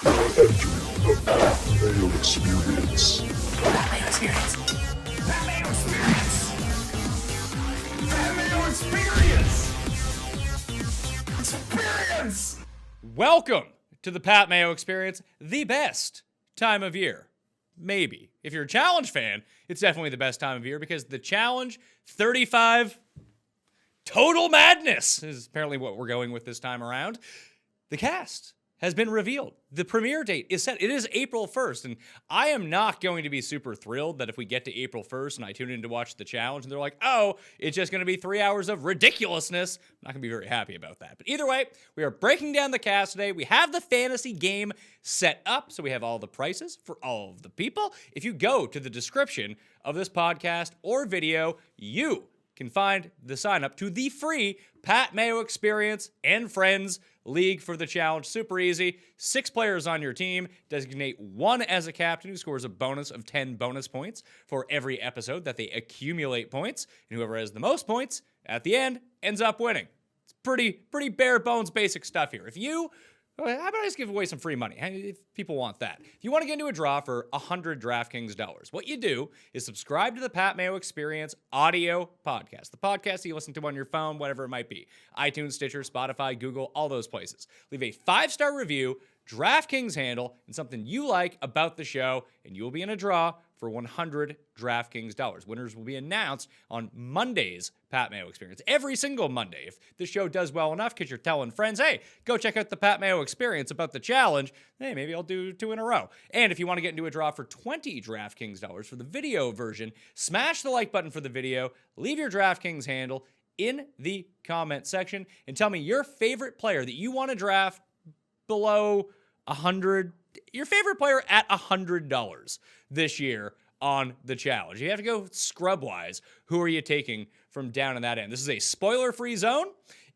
The Mayo Experience. Mayo Experience. Mayo Experience. Mayo Experience. Experience. Welcome to the Pat Mayo Experience, the best time of year. Maybe. If you're a challenge fan, it's definitely the best time of year because the challenge 35 total madness is apparently what we're going with this time around. The cast has been revealed. The premiere date is set. It is April 1st, and I am not going to be super thrilled that if we get to April 1st and I tune in to watch the challenge and they're like, oh, it's just going to be 3 hours of ridiculousness, I'm not going to be very happy about that. But either way, we are breaking down the cast today. We have the fantasy game set up, so we have all the prices for all of the people. If you go to the description of this podcast or video, you can find the sign up to the free Pat Mayo Experience and Friends League for the challenge. Super easy. 6 players on your team. Designate one as a captain who scores a bonus of 10 bonus points for every episode that they accumulate points. And whoever has the most points at the end ends up winning. It's pretty bare bones basic stuff here. How about I just give away some free money if people want that? If you want to get into a draw for 100 DraftKings dollars, what you do is subscribe to the Pat Mayo Experience audio podcast. The podcast you listen to on your phone, whatever it might be. iTunes, Stitcher, Spotify, Google, all those places. Leave a 5-star review, DraftKings handle, and something you like about the show, and you will be in a draw for 100 DraftKings dollars. Winners will be announced on Monday's Pat Mayo Experience. Every single Monday. If the show does well enough, because you're telling friends, hey, go check out the Pat Mayo Experience about the challenge, hey, maybe I'll do 2 in a row. And if you want to get into a draw for 20 DraftKings dollars for the video version, smash the like button for the video, leave your DraftKings handle in the comment section, and tell me your favorite player that you want to draft below 100, your favorite player at $100 this year on the challenge. You have to go scrub-wise. Who are you taking from down in that end? This is a spoiler-free zone.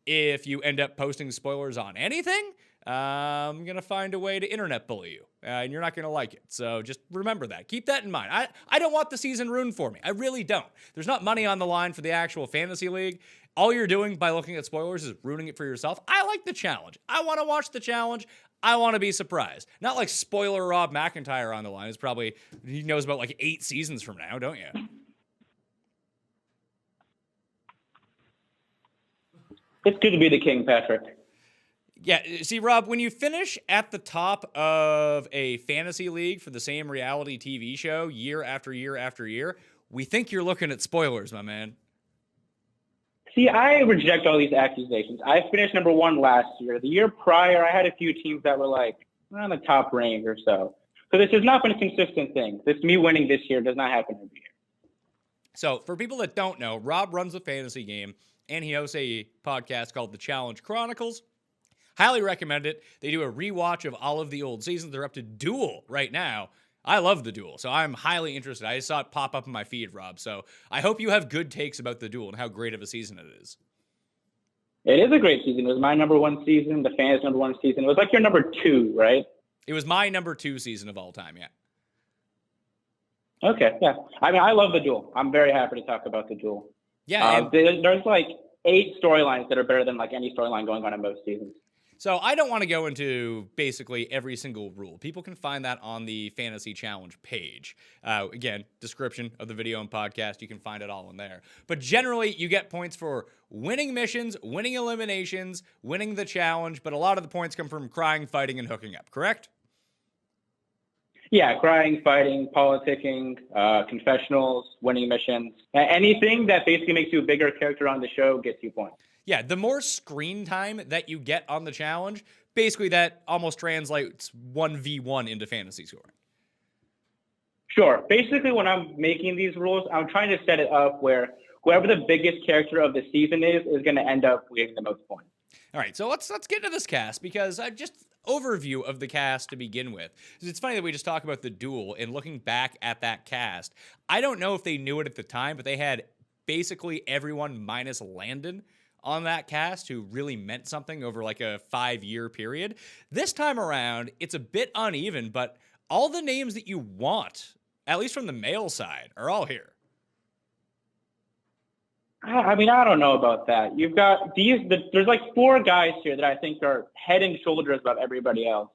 If you end up posting spoilers on anything, I'm going to find a way to internet bully you, and you're not going to like it. So just remember that. Keep that in mind. I don't want the season ruined for me. I really don't. There's not money on the line for the actual fantasy league. All you're doing by looking at spoilers is ruining it for yourself. I like the challenge. I want to watch the challenge. I want to be surprised. Not like spoiler Rob Mcintyre on the line. He knows about like 8 seasons from now, don't you? It's good to be the king, Patrick. Yeah, see, Rob, when you finish at the top of a fantasy league for the same reality TV show year after year after year, we think you're looking at spoilers, my man. See, I reject all these accusations. I finished number 1 last year. The year prior, I had a few teams that were like around the top range or so. So this has not been a consistent thing. Me winning this year does not happen every year. So for people that don't know, Rob runs a fantasy game, and he hosts a podcast called The Challenge Chronicles. Highly recommend it. They do a rewatch of all of the old seasons. They're up to Duel right now. I love the Duel, so I'm highly interested. I just saw it pop up in my feed, Rob. So I hope you have good takes about the Duel and how great of a season it is. It is a great season. It was my number 1 season, the fans' number 1 season. It was like your number 2, right? It was my number 2 season of all time, yeah. Okay, yeah. I mean, I love the Duel. I'm very happy to talk about the Duel. Yeah. There's like 8 storylines that are better than like any storyline going on in most seasons. So I don't want to go into basically every single rule. People can find that on the Fantasy Challenge page. Again, description of the video and podcast. You can find it all in there. But generally, you get points for winning missions, winning eliminations, winning the challenge. But a lot of the points come from crying, fighting, and hooking up, correct? Yeah, crying, fighting, politicking, confessionals, winning missions. Anything that basically makes you a bigger character on the show gets you points. Yeah, the more screen time that you get on the challenge, basically that almost translates 1v1 into fantasy scoring. Sure. Basically, when I'm making these rules, I'm trying to set it up where whoever the biggest character of the season is going to end up getting the most points. All right, so let's get into this cast because just overview of the cast to begin with. It's funny that we just talk about the Duel and looking back at that cast. I don't know if they knew it at the time, but they had basically everyone minus Landon on that cast who really meant something over like a 5-year period. This time around, it's a bit uneven, but all the names that you want, at least from the male side, are all here. I mean, I don't know about that. You've got there's like 4 guys here that I think are head and shoulders above everybody else.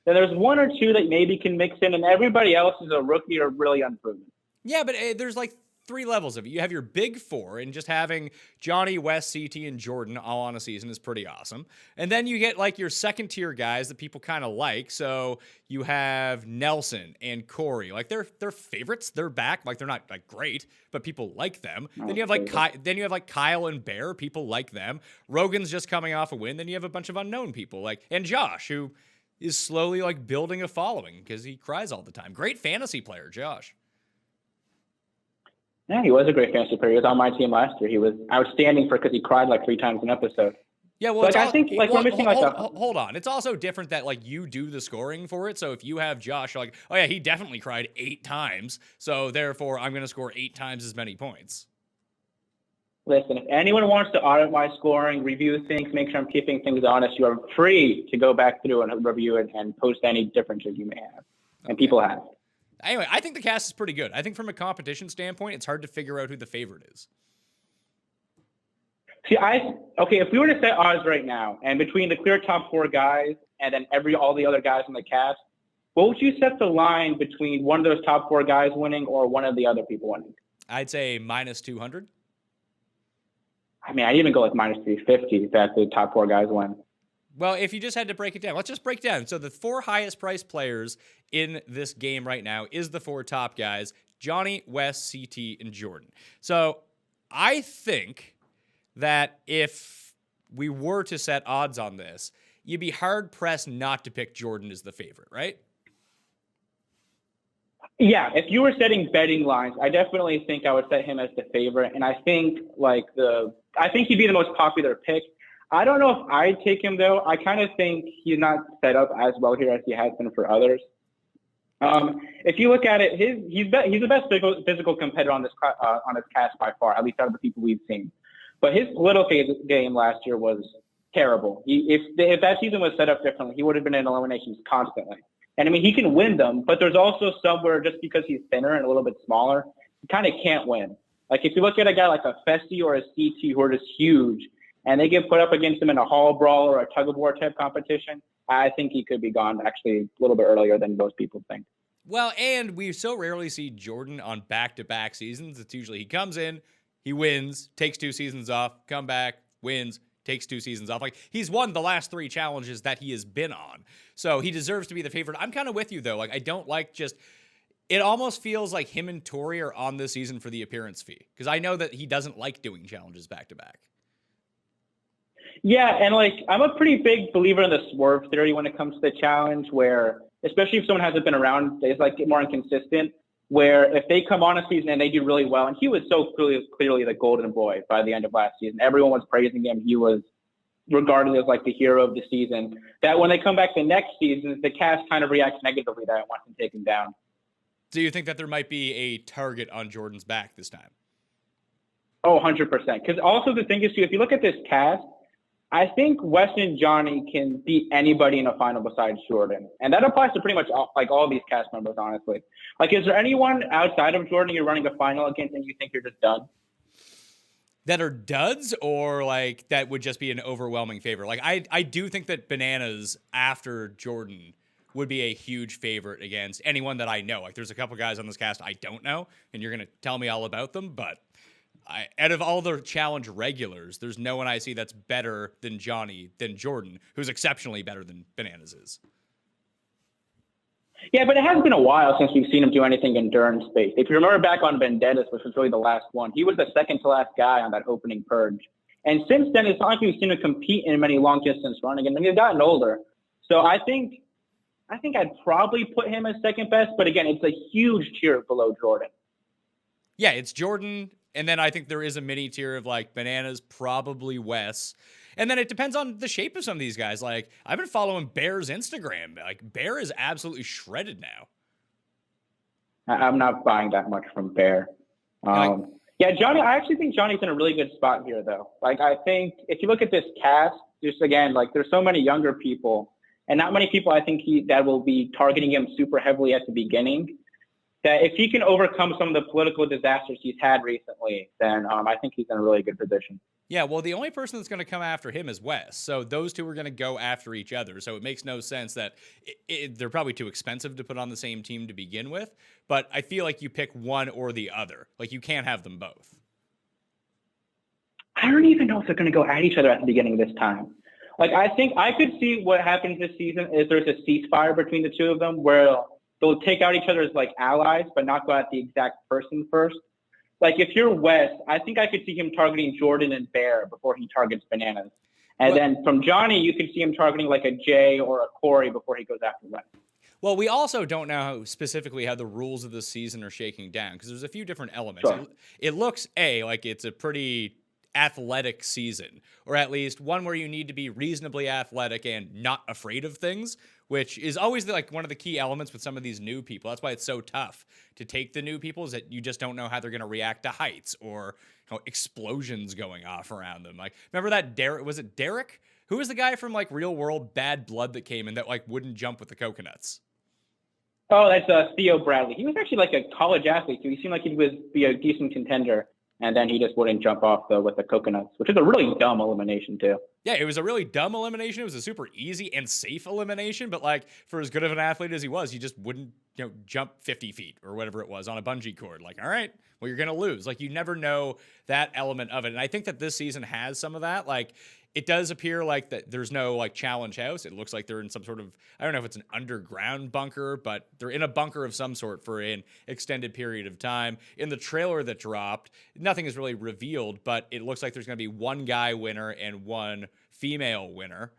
then there's one or two that maybe can mix in, and everybody else is a rookie or really unproven. Yeah, but there's like 3 levels of it. You have your big 4, and just having Johnny, Wes, CT, and Jordan all on a season is pretty awesome. And then you get like your second tier guys that people kind of like. So you have Nelson and Corey. Like they're favorites. They're back. Like they're not like great, but people like them. Then you have like Kyle and Bear. People like them. Rogan's just coming off a win. Then you have a bunch of unknown people like and Josh, who is slowly like building a following because he cries all the time. Great fantasy player, Josh. Yeah, he was a great fantasy player. He was on my team last year. He was outstanding because he cried like 3 times an episode. Yeah, well, I think like we're missing like hold on. It's also different that like you do the scoring for it. So if you have Josh, you're like, oh yeah, he definitely cried 8 times. So therefore, I'm going to score 8 times as many points. Listen, if anyone wants to audit my scoring, review things, make sure I'm keeping things honest, you are free to go back through and review it and post any differences you may have, and people have. Anyway, I think the cast is pretty good. I think from a competition standpoint, it's hard to figure out who the favorite is. See, if we were to set odds right now, and between the clear top 4 guys and then all the other guys in the cast, what would you set the line between one of those top 4 guys winning or one of the other people winning? I'd say minus 200. I mean, I'd even go like minus 350 that the top 4 guys win. Well, if you just had to break it down, let's just break it down. So the 4 highest priced players in this game right now is the 4 top guys, Johnny, Wes, CT, and Jordan. So I think that if we were to set odds on this, you'd be hard-pressed not to pick Jordan as the favorite, right? Yeah, if you were setting betting lines, I definitely think I would set him as the favorite. And I think he'd be the most popular pick. I don't know if I'd take him, though. I kind of think he's not set up as well here as he has been for others. If you look at it, he's the best physical competitor on this cast by far, at least out of the people we've seen. But his political game last year was terrible. If that season was set up differently, he would have been in eliminations constantly. And I mean, he can win them, but there's also somewhere just because he's thinner and a little bit smaller, he kind of can't win. Like if you look at a guy like a Fessy or a CT who are just huge, and they get put up against him in a hall brawl or a tug of war type competition, I think he could be gone actually a little bit earlier than most people think. Well, and we so rarely see Jordan on back-to-back seasons. It's usually he comes in, he wins, takes 2 seasons off, come back, wins, takes 2 seasons off. Like he's won the last 3 challenges that he has been on. So he deserves to be the favorite. I'm kind of with you though. Like I don't like just it almost feels like him and Tori are on this season for the appearance fee because I know that he doesn't like doing challenges back to back. Yeah, and like I'm a pretty big believer in the swerve theory when it comes to the challenge, where especially if someone hasn't been around, they like get more inconsistent. Where if they come on a season and they do really well, and he was so clearly the golden boy by the end of last season, everyone was praising him. He was regarded as like the hero of the season. That when they come back the next season, the cast kind of reacts negatively that it wants to take him down. Do you think that there might be a target on Jordan's back this time? Oh, 100%. Because also the thing is, too, if you look at this cast, I think Wes and Johnny can beat anybody in a final besides Jordan. And that applies to pretty much all these cast members, honestly. Like, is there anyone outside of Jordan you're running a final against and you think you're just done? That are duds or like that would just be an overwhelming favor? Like, I do think that Bananas after Jordan would be a huge favorite against anyone that I know. Like, there's a couple guys on this cast I don't know, and you're going to tell me all about them, but out of all the challenge regulars, there's no one I see that's better than Johnny, than Jordan, who's exceptionally better than Bananas is. Yeah, but it has been a while since we've seen him do anything in endurance space. If you remember back on Vendettas, which was really the last one, he was the second to last guy on that opening purge. And since then, it's not like we've seen him compete in many long distance running, and he's gotten older. So I think I'd probably put him as second best, but again, it's a huge tier below Jordan. Yeah, it's Jordan. And then I think there is a mini tier of like Bananas, probably Wes. And then it depends on the shape of some of these guys. Like I've been following Bear's Instagram. Like Bear is absolutely shredded now. I'm not buying that much from Bear. Yeah, Johnny, I actually think Johnny's in a really good spot here though. Like I think if you look at this cast, just again, like there's so many younger people and not many people I think that will be targeting him super heavily at the beginning. That if he can overcome some of the political disasters he's had recently, then I think he's in a really good position. Yeah, well, the only person that's going to come after him is Wes. So those two are going to go after each other. So it makes no sense that they're probably too expensive to put on the same team to begin with. But I feel like you pick one or the other. Like, you can't have them both. I don't even know if they're going to go at each other at the beginning of this time. Like, I think I could see what happens this season is there's a ceasefire between the two of them where they'll take out each other as, like, allies, but not go at the exact person first. Like, if you're Wes, I think I could see him targeting Jordan and Bear before he targets Bananas. And then from Johnny, you could see him targeting, like, a Jay or a Corey before he goes after Wes. Well, we also don't know specifically how the rules of the season are shaking down because there's a few different elements. Sure. It looks, like it's a pretty athletic season, or at least one where you need to be reasonably athletic and not afraid of things, which is always like one of the key elements with some of these new people. That's why it's so tough to take the new people, is that you just don't know how they're going to react to heights or explosions going off around them. Like, remember that Derek? Who was the guy from like Real World Bad Blood that came in that like wouldn't jump with the coconuts? Oh, that's Theo Bradley. He was actually like a college athlete too. He seemed like he would be a decent contender. And then he just wouldn't jump off with the coconuts, which is a really dumb elimination too. Yeah, it was a really dumb elimination. It was a super easy and safe elimination, but like for as good of an athlete as he just wouldn't, jump 50 feet or whatever it was on a bungee cord. Like, all right, well, you're going to lose. Like, you never know that element of it. And I think that this season has some of that. Like, it does appear like that there's no like challenge house. It looks like they're in some sort of, I don't know if it's an underground bunker, but they're in a bunker of some sort for an extended period of time. In the trailer that dropped, nothing is really revealed, but it looks like there's going to be one guy winner and one female winner.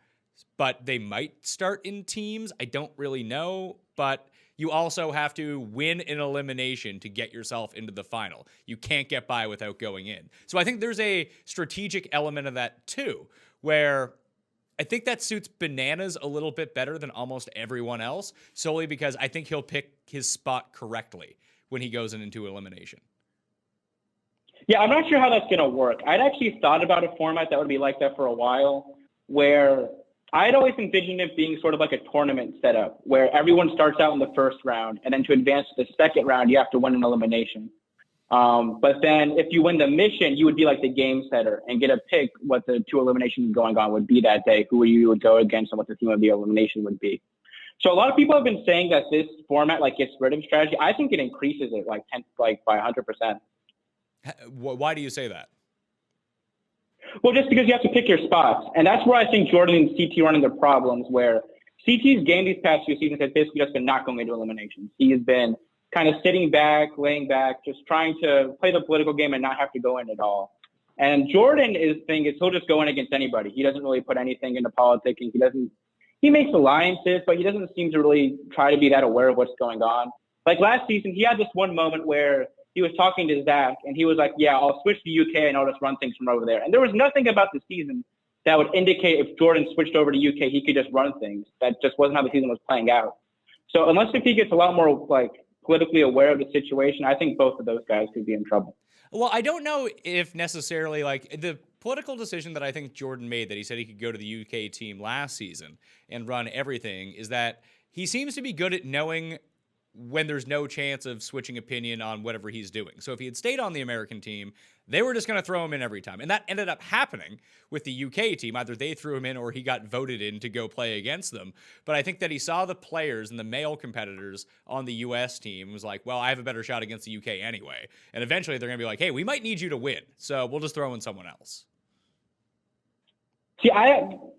But they might start in teams. I don't really know, but you also have to win an elimination to get yourself into the final. You can't get by without going in. So I think there's a strategic element of that too, where I think that suits Bananas a little bit better than almost everyone else, solely because I think he'll pick his spot correctly when he goes into elimination. Yeah, I'm not sure how that's going to work. I'd actually thought about a format that would be like that for a while, where I'd always envisioned it being sort of like a tournament setup where everyone starts out in the first round, and then to advance to the second round, you have to win an elimination. But then if you win the mission, you would be like the game setter and get a pick what the two eliminations going on would be that day, who you would go against, and what the theme of the elimination would be. So a lot of people have been saying that this format like gets rid of strategy. I think it increases it by 100%. Why do you say that? Well, just because you have to pick your spots. And that's where I think Jordan and CT run into problems, where CT's game these past few seasons has basically just been not going into eliminations. He has been kind of sitting back, laying back, just trying to play the political game and not have to go in at all. And Jordan is he'll just go in against anybody. He doesn't really put anything into politicking. He makes alliances, but he doesn't seem to really try to be that aware of what's going on. Like last season, he had this one moment where he was talking to Zach, and he was like, yeah, I'll switch to UK and I'll just run things from over there. And there was nothing about the season that would indicate if Jordan switched over to UK, he could just run things. That just wasn't how the season was playing out. So unless if he gets a lot more like politically aware of the situation, I think both of those guys could be in trouble. Well, I don't know if necessarily like the political decision that I think Jordan made, that he said he could go to the UK team last season and run everything, is that he seems to be good at knowing when there's no chance of switching opinion on whatever he's doing. So if he had stayed on the American team, they were just going to throw him in every time. And that ended up happening with the UK team. Either they threw him in or he got voted in to go play against them. But I think that he saw the players and the male competitors on the US team and was like, well, I have a better shot against the UK anyway. And eventually they're going to be like, hey, we might need you to win, so we'll just throw in someone else. See,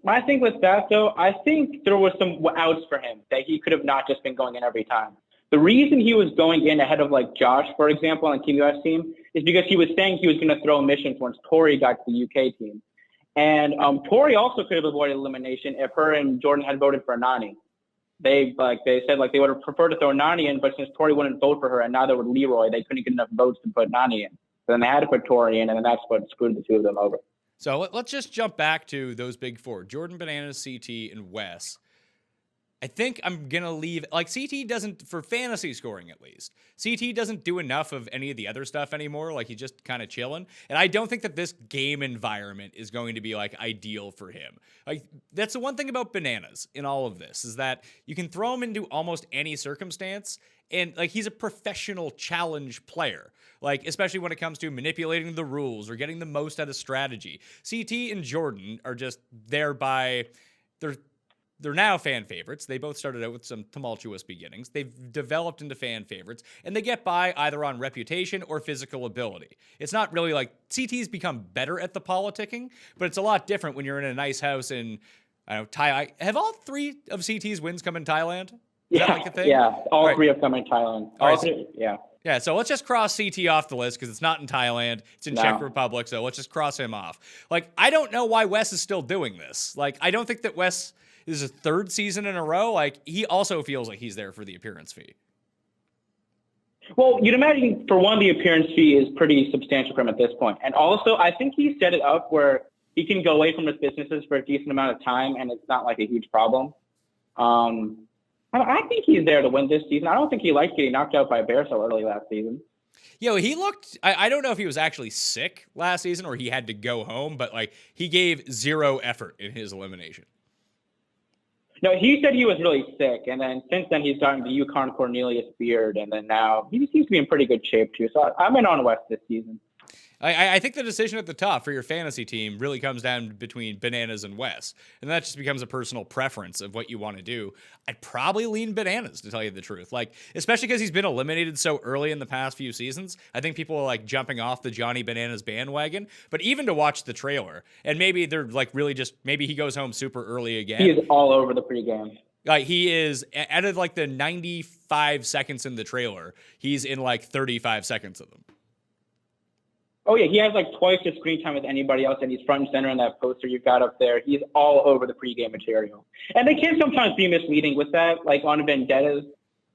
my thing with that, though, I think there was some outs for him that he could have not just been going in every time. The reason he was going in ahead of like Josh, for example, on the Team US team is because he was saying he was going to throw missions once Tori got to the UK team. And Tori also could have avoided elimination if her and Jordan had voted for Nany. They said they would have preferred to throw Nany in, but since Tori wouldn't vote for her and neither would Leroy, they couldn't get enough votes to put Nany in. So then they had to put Tori in, and then that's what screwed the two of them over. So let's just jump back to those big four: Jordan, Bananas, CT, and Wes. I think I'm going to leave, like, CT doesn't, for fantasy scoring at least, CT doesn't do enough of any of the other stuff anymore. Like, he's just kind of chilling. And I don't think that this game environment is going to be, like, ideal for him. Like, that's the one thing about Bananas in all of this, is that you can throw him into almost any circumstance. And, like, he's a professional challenge player, like, especially when it comes to manipulating the rules or getting the most out of strategy. CT and Jordan are just there by, they're now fan favorites. They both started out with some tumultuous beginnings. They've developed into fan favorites, and they get by either on reputation or physical ability. It's not really like CT's become better at the politicking, but it's a lot different when you're in a nice house in, I don't know, Thailand. Have all 3 of CT's wins come in Thailand? Is that like a thing? Yeah, all 3 have come in Thailand. Yeah. Yeah, so let's just cross CT off the list because it's not in Thailand. It's in Czech Republic, so let's just cross him off. Like, I don't know why Wes is still doing this. Like, I don't think that Wes... This is his 3rd season in a row. Like, he also feels like he's there for the appearance fee. Well, you'd imagine, for one, the appearance fee is pretty substantial for him at this point. And also, I think he set it up where he can go away from his businesses for a decent amount of time, and it's not like a huge problem. I think he's there to win this season. I don't think he liked getting knocked out by a bear so early last season. Yo, he looked, I don't know if he was actually sick last season or he had to go home, but, like, he gave 0 effort in his elimination. No, he said he was really sick, and then since then he's gotten the Yukon Cornelius beard, and then now he seems to be in pretty good shape too. So I'm in on West this season. I think the decision at the top for your fantasy team really comes down between Bananas and Wes, and that just becomes a personal preference of what you want to do. I'd probably lean Bananas, to tell you the truth, like, especially because he's been eliminated so early in the past few seasons. I think people are, like, jumping off the Johnny Bananas bandwagon, but even to watch the trailer, and maybe they're, like, really just, maybe he goes home super early again. He is all over the pregame. Like, he is, out of, like, the 95 seconds in the trailer, he's in, like, 35 seconds of them. Oh, yeah, he has like twice the screen time as anybody else, and he's front and center in that poster you've got up there. He's all over the pregame material. And they can sometimes be misleading with that. Like on Vendettas,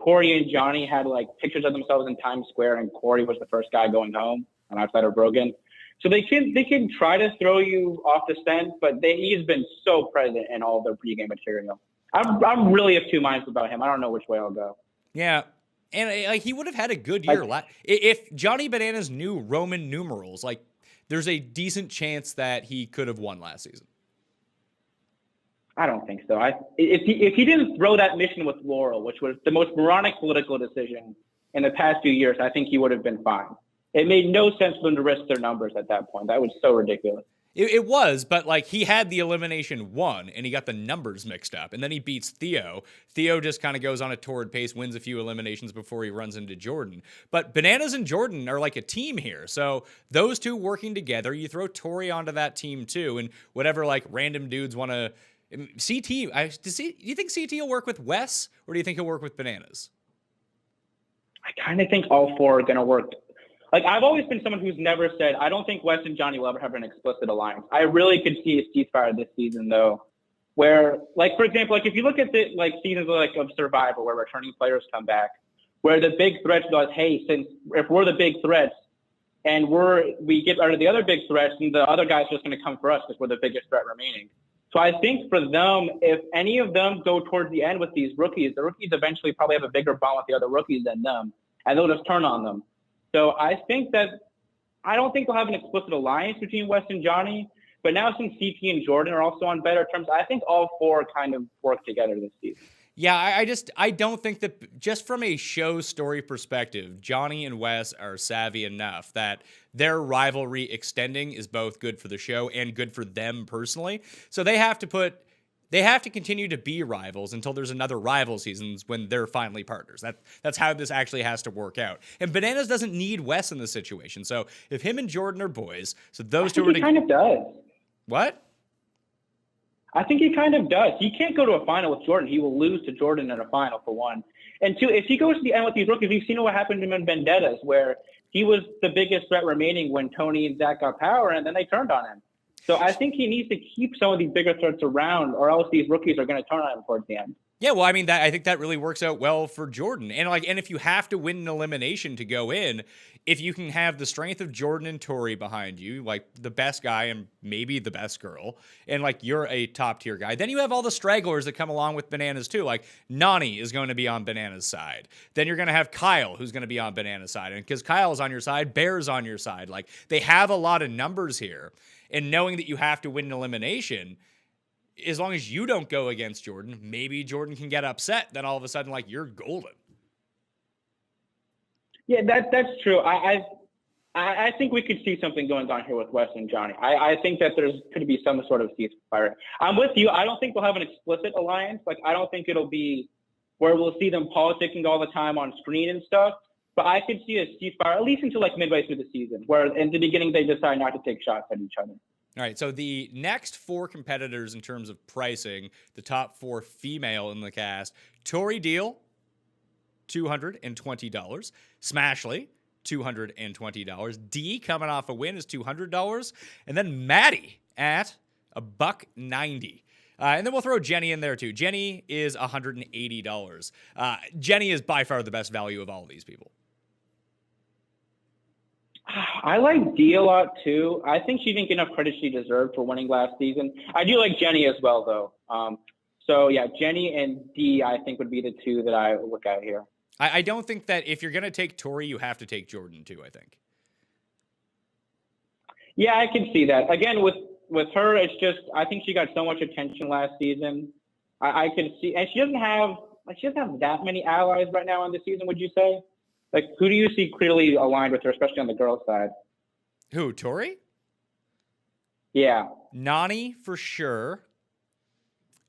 Tori and Johnny had like pictures of themselves in Times Square, and Tori was the first guy going home on outside of Rogan. So they can try to throw you off the scent, but he's been so present in all of their pregame material. I'm really of 2 minds about him. I don't know which way I'll go. Yeah. And like he would have had a good year if Johnny Bananas knew Roman numerals. Like, there's a decent chance that he could have won last season. I don't think so. If he didn't throw that mission with Laurel, which was the most moronic political decision in the past few years, I think he would have been fine. It made no sense for them to risk their numbers at that point. That was so ridiculous. It was, but like he had the elimination 1 and he got the numbers mixed up, and then he beats Theo. Theo just kind of goes on a torrid pace, wins a few eliminations before he runs into Jordan. But Bananas and Jordan are like a team here. So those two working together, you throw Tori onto that team too, and whatever like random dudes want to CT. Do you think CT will work with Wes, or do you think he'll work with Bananas? I kind of think all 4 are going to work. Like, I've always been someone who's never said, I don't think Wes and Johnny will ever have an explicit alliance. I really could see a ceasefire this season, though, where, like, for example, like, if you look at the, like, seasons of Survivor, where returning players come back, where the big threat was, hey, since if we're the big threats and we get rid of the other big threats, and the other guy's just going to come for us because we're the biggest threat remaining. So I think for them, if any of them go towards the end with these rookies, the rookies eventually probably have a bigger bond with the other rookies than them, and they'll just turn on them. So I don't think they'll have an explicit alliance between Wes and Johnny, but now since CT and Jordan are also on better terms, I think all 4 kind of work together this season. Yeah, I don't think that, just from a show story perspective, Johnny and Wes are savvy enough that their rivalry extending is both good for the show and good for them personally. So they have to continue to be rivals until there's another rival seasons when they're finally partners. That's how this actually has to work out. And Bananas doesn't need Wes in this situation. So if him and Jordan are boys, so those two are he kind of does. What? I think he kind of does. He can't go to a final with Jordan. He will lose to Jordan in a final, for one. And 2, if he goes to the end with these rookies, we've seen what happened to him in Vendettas, where he was the biggest threat remaining when Tony and Zach got power, and then they turned on him. So I think he needs to keep some of these bigger threats around, or else these rookies are going to turn on him towards the end. Yeah, well, I mean, I think that really works out well for Jordan. And if you have to win an elimination to go in, if you can have the strength of Jordan and Tori behind you, like the best guy and maybe the best girl, and like you're a top tier guy, then you have all the stragglers that come along with Bananas too. Like Nany is going to be on Bananas' side. Then you're going to have Kyle, who's going to be on Bananas' side. And because Kyle's on your side, Bear's on your side. Like they have a lot of numbers here. And knowing that you have to win an elimination, as long as you don't go against Jordan, maybe Jordan can get upset. Then all of a sudden, like, you're golden. Yeah, that's true. I think we could see something going on here with Wes and Johnny. I think that there's could be some sort of ceasefire. I'm with you. I don't think we'll have an explicit alliance. Like, I don't think it'll be where we'll see them politicking all the time on screen and stuff. But I could see a ceasefire, at least until like midway through the season, where in the beginning they decide not to take shots at each other. All right, so the next 4 competitors in terms of pricing, the top 4 female in the cast, Tori Deal, $220. Smashley, $220. D, coming off a win, is $200. And then Mattie at $190. And then we'll throw Jenny in there too. Jenny is $180. Jenny is by far the best value of all of these people. I like D a lot too. I think she didn't get enough credit she deserved for winning last season. I do like Jenny as well, though. So yeah, Jenny and D, I think would be the 2 that I look at here. I don't think that if you're gonna take Tori, you have to take Jordan too. I think. Yeah, I can see that. Again, with her, it's just I think she got so much attention last season. I can see, and she doesn't have that many allies right now on the season. Would you say? Like, who do you see clearly aligned with her, especially on the girls' side? Who, Tori? Yeah. Nany for sure.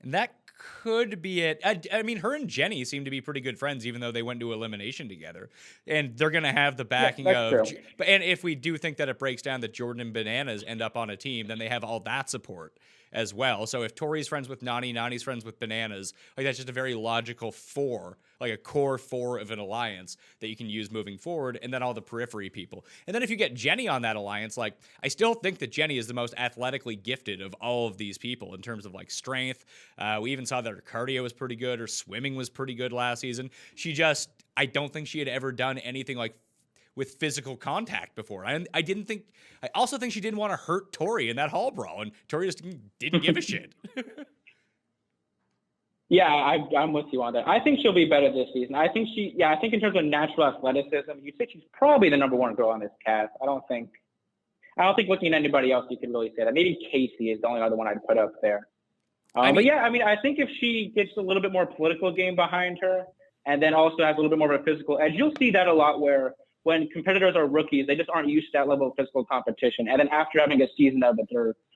And that could be it. I mean, her and Jenny seem to be pretty good friends, even though they went to elimination together. And they're going to have the backing of... True. And if we do think that it breaks down that Jordan and Bananas end up on a team, then they have all that support as well. So if Tori's friends with Nany, Nany's friends with Bananas, like that's just a very logical 4, like a core 4 of an alliance that you can use moving forward, and then all the periphery people. And then if you get Jenny on that alliance, like I still think that Jenny is the most athletically gifted of all of these people in terms of like strength. We even saw that her cardio was pretty good, her swimming was pretty good last season. I don't think she had ever done anything like with physical contact before. I also think she didn't want to hurt Tori in that hall brawl, and Tori just didn't give a shit. Yeah, I'm with you on that. I think she'll be better this season. I think in terms of natural athleticism, you'd say she's probably the number 1 girl on this cast. I don't think looking at anybody else, you can really say that. Maybe Kaycee is the only other one I'd put up there. But yeah, I mean, I think if she gets a little bit more political game behind her, and then also has a little bit more of a physical edge, you'll see that a lot where when competitors are rookies, they just aren't used to that level of physical competition. And then after having a season of it,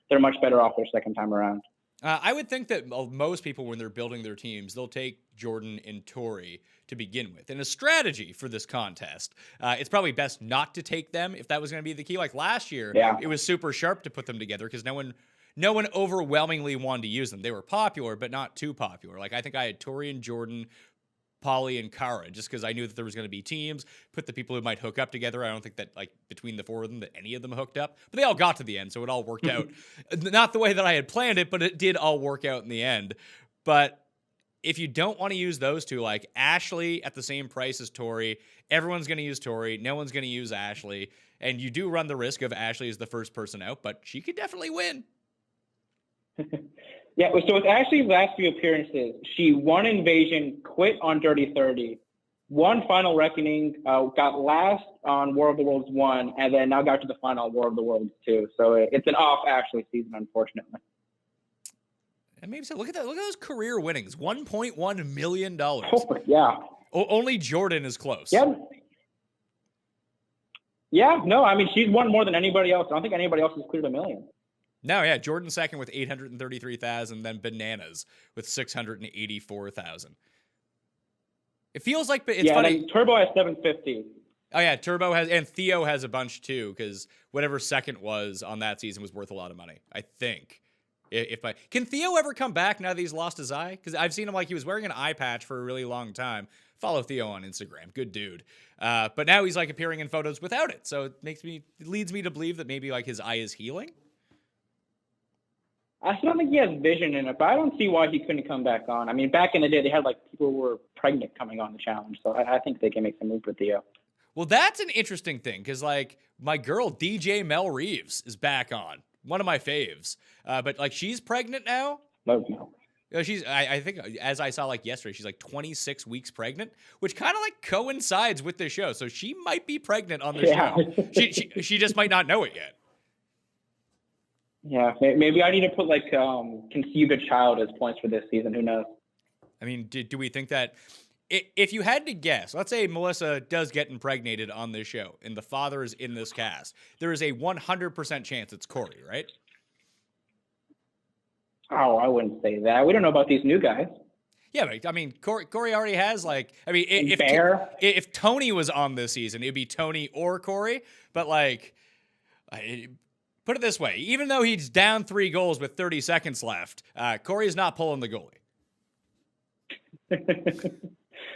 they're much better off their second time around. I would think that most people, when they're building their teams, they'll take Jordan and Tori to begin with. And a strategy for this contest, it's probably best not to take them if that was going to be the key. Like last year, It was super sharp to put them together because no one overwhelmingly wanted to use them. They were popular, but not too popular. Like I think I had Tori and Jordan, Polly and Kara, just because I knew that there was going to be teams, put the people who might hook up together. I don't think that like between the 4 of them that any of them hooked up, but they all got to the end, so it all worked out. Not the way that I had planned it, but it did all work out in the end. But if you don't want to use those 2, like Ashley at the same price as Tori, everyone's going to use Tori, no one's going to use Ashley, and you do run the risk of Ashley as the first person out, but she could definitely win. Yeah, so with Ashley's last few appearances, she won Invasion, quit on Dirty 30, won Final Reckoning, got last on War of the Worlds 1, and then now got to the final War of the Worlds 2. So it's an off Ashley season, unfortunately. And maybe so. Look at that. Look at those career winnings. $1.1 million. Oh, yeah. Only Jordan is close. Yeah. Yeah, no, I mean, she's won more than anybody else. I don't think anybody else has cleared $1 million. No, yeah, Jordan second with 833,000, then Bananas with 684,000. It feels like it's funny. Turbo has 750. Oh yeah, Turbo has, and Theo has a bunch too, because whatever second was on that season was worth a lot of money. I think. Can Theo ever come back now that he's lost his eye? Because I've seen him like he was wearing an eye patch for a really long time. Follow Theo on Instagram, good dude. But now he's like appearing in photos without it, so it leads me to believe that maybe like his eye is healing. I still don't think he has vision in it, but I don't see why he couldn't come back on. I mean, back in the day, they had like people who were pregnant coming on the challenge, so I think they can make some move with Theo. Well, that's an interesting thing because, like, my girl DJ Mel Reeves is back on. One of my faves. But, like, she's pregnant now. No. I think, as I saw, like, yesterday, she's, like, 26 weeks pregnant, which kind of, like, coincides with the show. So she might be pregnant on the show. She just might not know it yet. Yeah, maybe I need to put, like, conceived a child as points for this season. Who knows? I mean, do we think that... If you had to guess, let's say Melissa does get impregnated on this show and the father is in this cast, there is a 100% chance it's Corey, right? Oh, I wouldn't say that. We don't know about these new guys. Yeah, but I mean, Corey already has, like, I mean, if Tony was on this season, it'd be Tony or Corey. But, like, put it this way, even though he's down 3 goals with 30 seconds left, Corey's not pulling the goalie.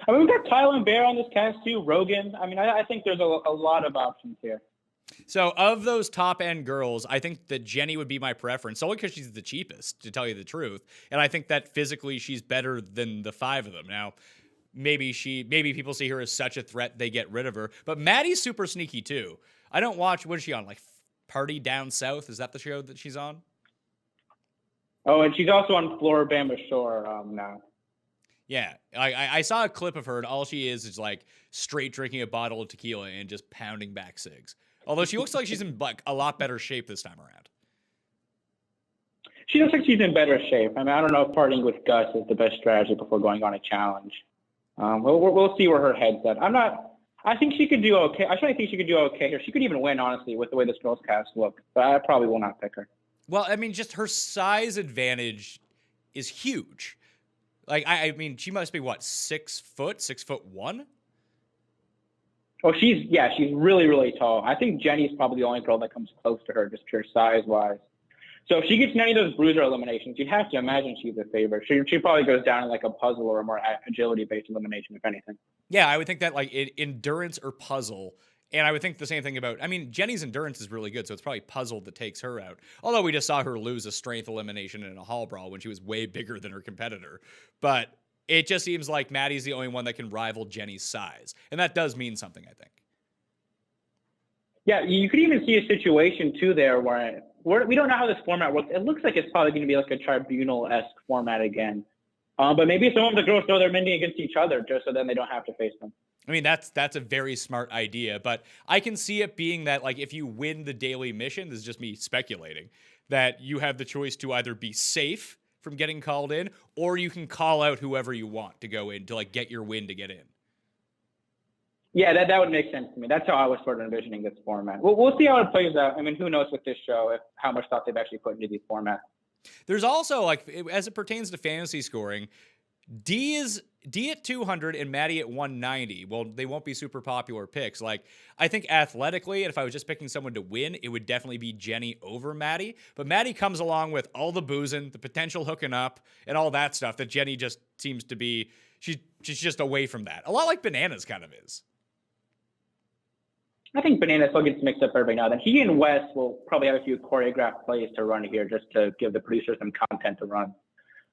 I mean, we've got Kayla and Bear on this cast too, Rogan. I mean, I think there's a lot of options here. So of those top-end girls, I think that Jenny would be my preference, only because she's the cheapest, to tell you the truth. And I think that physically she's better than the 5 of them. Now, maybe people see her as such a threat, they get rid of her. But Mattie's super sneaky too. I don't watch, what is she on, like Party Down South? Is that the show that she's on? Oh, and she's also on Floribama Shore now. Yeah, I saw a clip of her, and all she is like straight drinking a bottle of tequila and just pounding back cigs. Although she looks like she's in like a lot better shape this time around. She looks like she's in better shape. I mean, I don't know if partying with Gus is the best strategy before going on a challenge. We'll see where her head's at. I think she could do okay. I think she could do okay, or she could even win, honestly, with the way this girl's cast look. But I probably will not pick her. Well, I mean, just her size advantage is huge. Like, I mean, she must be, what, 6 foot, 6'1"? Oh, she's really, really tall. I think Jenny's probably the only girl that comes close to her, just pure size-wise. So if she gets any of those bruiser eliminations, you'd have to imagine she's a favorite. She probably goes down in like a puzzle or a more agility-based elimination, if anything. Yeah, I would think that, like, endurance or puzzle. And I would think the same thing about, I mean, Jenny's endurance is really good, so it's probably puzzle that takes her out. Although we just saw her lose a strength elimination in a hall brawl when she was way bigger than her competitor. But it just seems like Mattie's the only one that can rival Jenny's size. And that does mean something, I think. Yeah, you could even see a situation, too, there where we don't know how this format works. It looks like it's probably going to be like a tribunal-esque format again. But maybe some of the girls throw their mending against each other just so then they don't have to face them. I mean, that's a very smart idea, but I can see it being that, like, if you win the daily mission, this is just me speculating, that you have the choice to either be safe from getting called in, or you can call out whoever you want to go in to, like, get your win to get in. Yeah, that would make sense to me. That's how I was sort of envisioning this format. We'll see how it plays out. I mean, who knows with this show, how much thought they've actually put into these formats. There's also, like, as it pertains to fantasy scoring, D at 200 and Mattie at 190. Well, they won't be super popular picks. Like, I think athletically, and if I was just picking someone to win, it would definitely be Jenny over Mattie. But Mattie comes along with all the boozing, the potential hooking up, and all that stuff that Jenny just seems to be, she's just away from that. A lot like Bananas kind of is. I think Banana still gets mixed up every now and then. He and Wes will probably have a few choreographed plays to run here just to give the producers some content to run.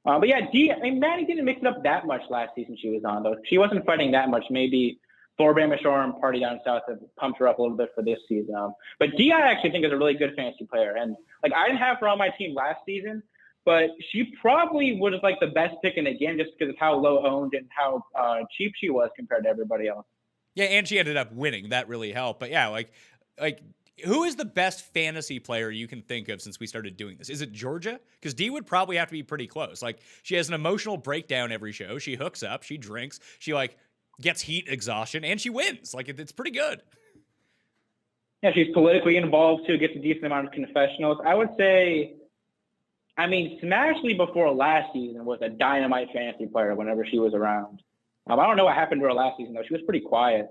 But yeah, Mattie didn't mix it up that much last season she was on, though. She wasn't fighting that much. Maybe Floribama Shore and Party Down South have pumped her up a little bit for this season. But Dee, I actually think is a really good fantasy player. And like, I didn't have her on my team last season, but she probably was like the best pick in the game just because of how low owned and how cheap she was compared to everybody else. Yeah, and she ended up winning. That really helped. But yeah, like who is the best fantasy player you can think of since we started doing this? Is it Georgia? Because Dee would probably have to be pretty close. Like, she has an emotional breakdown every show. She hooks up. She drinks. She, like, gets heat exhaustion. And she wins. Like, it's pretty good. Yeah, she's politically involved, too. Gets a decent amount of confessionals. I would say, I mean, Smashley before last season was a dynamite fantasy player whenever she was around. I don't know what happened to her last season, though. She was pretty quiet.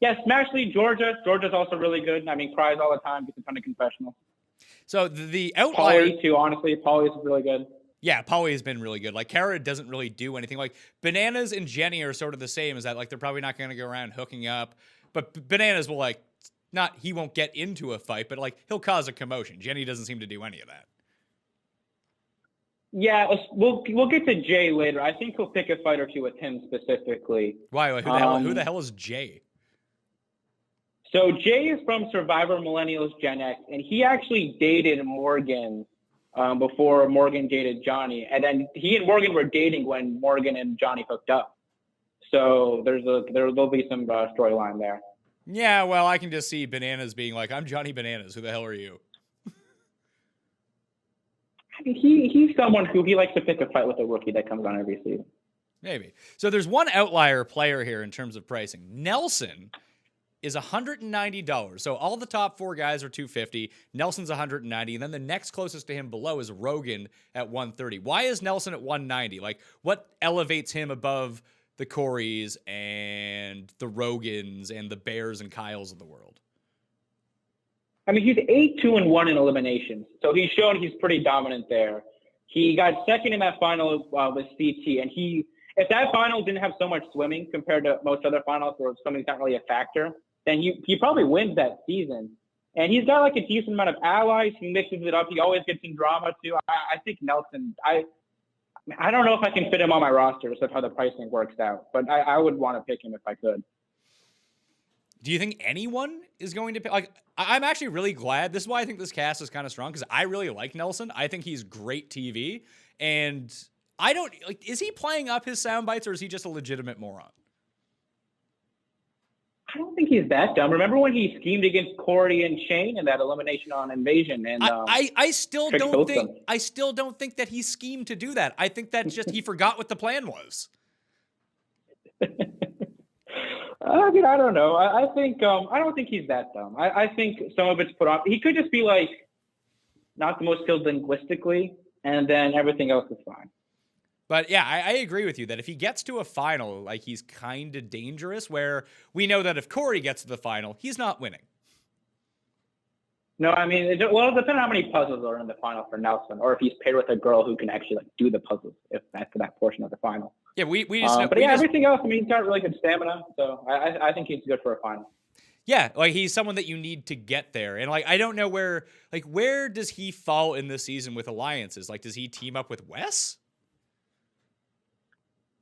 Yeah, Smashley, Georgia. Georgia's also really good. I mean, cries all the time, gets a ton of confessionals. So the outlier... Pauly, too, honestly. Pauly's really good. Yeah, Pauly has been really good. Like, Kara doesn't really do anything. Like, Bananas and Jenny are sort of the same, is that, like, they're probably not going to go around hooking up. But Bananas will, like, he won't get into a fight, but, like, he'll cause a commotion. Jenny doesn't seem to do any of that. Yeah, we'll get to Jay later. I think he'll pick a fight or two with him specifically. Why? Who the hell is Jay? So Jay is from Survivor Millennials Gen X, and he actually dated Morgan before Morgan dated Johnny, and then he and Morgan were dating when Morgan and Johnny hooked up. So there'll be some storyline there. Yeah, well, I can just see Bananas being like, "I'm Johnny Bananas. Who the hell are you?" I mean, he's someone who he likes to pick a fight with a rookie that comes on every season. Maybe. So there's one outlier player here in terms of pricing. Nelson is $190. So all the top 4 guys are $250. Nelson's $190, and then the next closest to him below is Rogan at $130. Why is Nelson at $190? Like, what elevates him above the Corys and the Rogans and the Bears and Kyles of the world? I mean, he's 8-2-1 in eliminations, so he's shown he's pretty dominant there. He got second in that final with CT, and if that final didn't have so much swimming compared to most other finals where swimming's not really a factor, then he probably wins that season. And he's got like a decent amount of allies. He mixes it up. He always gets in drama too. I think Nelson, I don't know if I can fit him on my roster just of how the pricing works out, but I would want to pick him if I could. Do you think anyone is going to pick? Like, I'm actually really glad. This is why I think this cast is kind of strong, because I really like Nelson. I think he's great TV. And I don't, like, is he playing up his sound bites or is he just a legitimate moron? I don't think he's that dumb. Remember when he schemed against Corey and Shane in that elimination on Invasion? And I still don't think that he schemed to do that. I think that's just he forgot what the plan was. I mean, I don't know. I think I don't think he's that dumb. I think some of it's put on. He could just be like not the most skilled linguistically, and then everything else is fine. But yeah, I agree with you that if he gets to a final, like, he's kind of dangerous, where we know that if Corey gets to the final, he's not winning. No, I mean, it depends on how many puzzles are in the final for Nelson, or if he's paired with a girl who can actually like do the puzzles, if that's that portion of the final. Yeah, we just. Everything else. I mean, he's got really good stamina, so I think he's good for a final. Yeah, like, he's someone that you need to get there, and like, I don't know where does he fall in this season with alliances? Like, does he team up with Wes?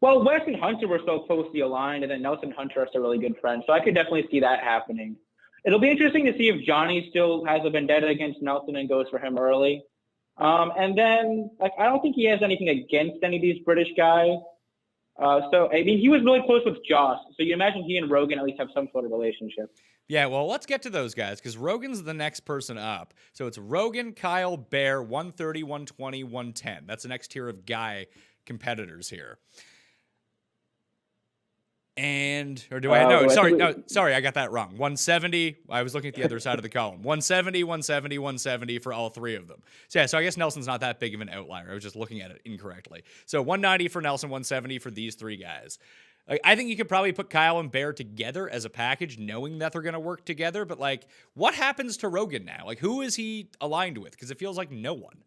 Well, Wes and Hunter were so closely aligned, and then Nelson and Hunter are still really good friends, so I could definitely see that happening. It'll be interesting to see if Johnny still has a vendetta against Nelson and goes for him early. And then, like, I don't think he has anything against any of these British guys. So, I mean, he was really close with Josh, so you imagine he and Rogan at least have some sort of relationship. Yeah, well, let's get to those guys, because Rogan's the next person up. So it's Rogan, Kyle, Bear, 130, 120, 110. That's the next tier of guy competitors here. Sorry, I got that wrong. 170, I was looking at the other side of the column. 170, 170, 170 for all 3 of them. So yeah, so I guess Nelson's not that big of an outlier. I was just looking at it incorrectly. So 190 for Nelson, 170 for these 3 guys. I think you could probably put Kyle and Bear together as a package, knowing that they're going to work together. But, like, what happens to Rogan now? Like, who is he aligned with? Because it feels like no one.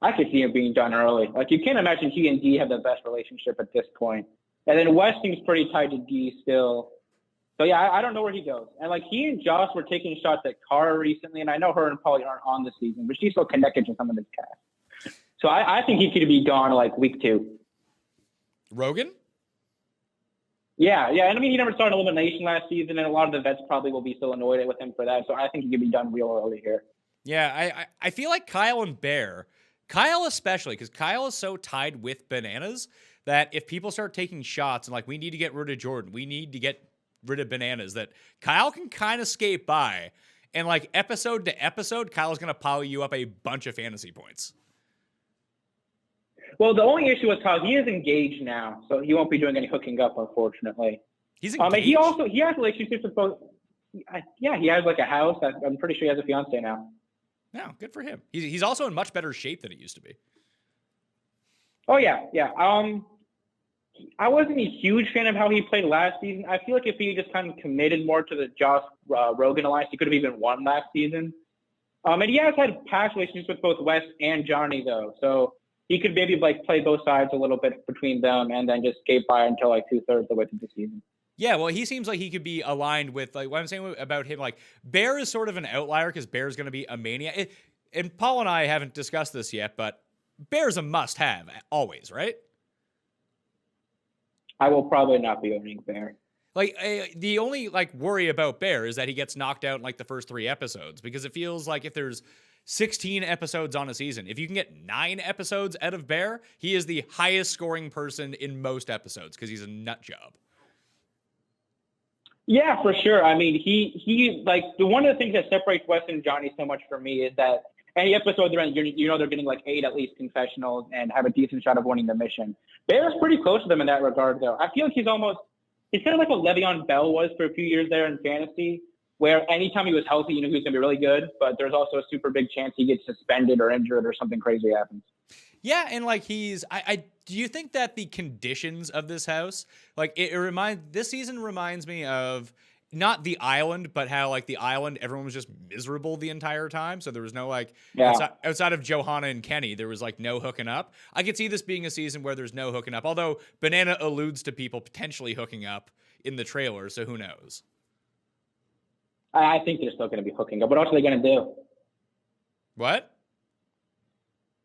I could see him being done early. Like, you can't imagine he and D have the best relationship at this point. And then Wes seems pretty tied to D still. So, yeah, I don't know where he goes. And, like, he and Josh were taking shots at Cara recently, and I know her and Polly aren't on the season, but she's still connected to some of this cast. So I think he could be gone, like, week 2. Rogan? Yeah. And, I mean, he never started elimination last season, and a lot of the vets probably will be still annoyed with him for that. So I think he could be done real early here. Yeah, I feel like Kyle and Bear, Kyle especially, because Kyle is so tied with Bananas that if people start taking shots and, like, we need to get rid of Jordan, we need to get rid of Bananas, that Kyle can kind of skate by. And, like, episode to episode, Kyle's going to pile you up a bunch of fantasy points. Well, the only issue with Kyle, he is engaged now, so he won't be doing any hooking up, unfortunately. He's engaged? He has relationships with both. Yeah, he has, like, a house. I'm pretty sure he has a fiance now. No, good for him. He's also in much better shape than he used to be. Oh, yeah. I wasn't a huge fan of how he played last season. I feel like if he just kind of committed more to the Josh Rogan alliance, he could have even won last season. And he has had past relationships with both Wes and Johnny, though. So he could maybe, like, play both sides a little bit between them and then just skate by until, like, 2/3 of the way through the season. Yeah, well, he seems like he could be aligned with, like, what I'm saying about him. Like, Bear is sort of an outlier because Bear's going to be a maniac. And Paul and I haven't discussed this yet, but Bear's a must-have always, right? I will probably not be owning Bear. Like, the only, like, worry about Bear is that he gets knocked out in, like, the first 3 episodes, because it feels like if there's 16 episodes on a season, if you can get 9 episodes out of Bear, he is the highest scoring person in most episodes, because he's a nut job. Yeah, for sure. I mean, he like, one of the things that separates Wes and Johnny so much for me is that any episode they're in, you know they're getting like 8 at least confessionals and have a decent shot of winning the mission. Bear's pretty close to them in that regard, though. I feel like he's kind of like what Le'Veon Bell was for a few years there in fantasy, where anytime he was healthy, you know he was going to be really good, but there's also a super big chance he gets suspended or injured or something crazy happens. Yeah, and like I do you think that the conditions of this house, like this season reminds me of not The Island, but how like The Island, everyone was just miserable the entire time. So there was no like, outside of Johanna and Kenny, there was like no hooking up. I could see this being a season where there's no hooking up, although Banana alludes to people potentially hooking up in the trailer. So who knows? I think they're still going to be hooking up. What else are they going to do? What?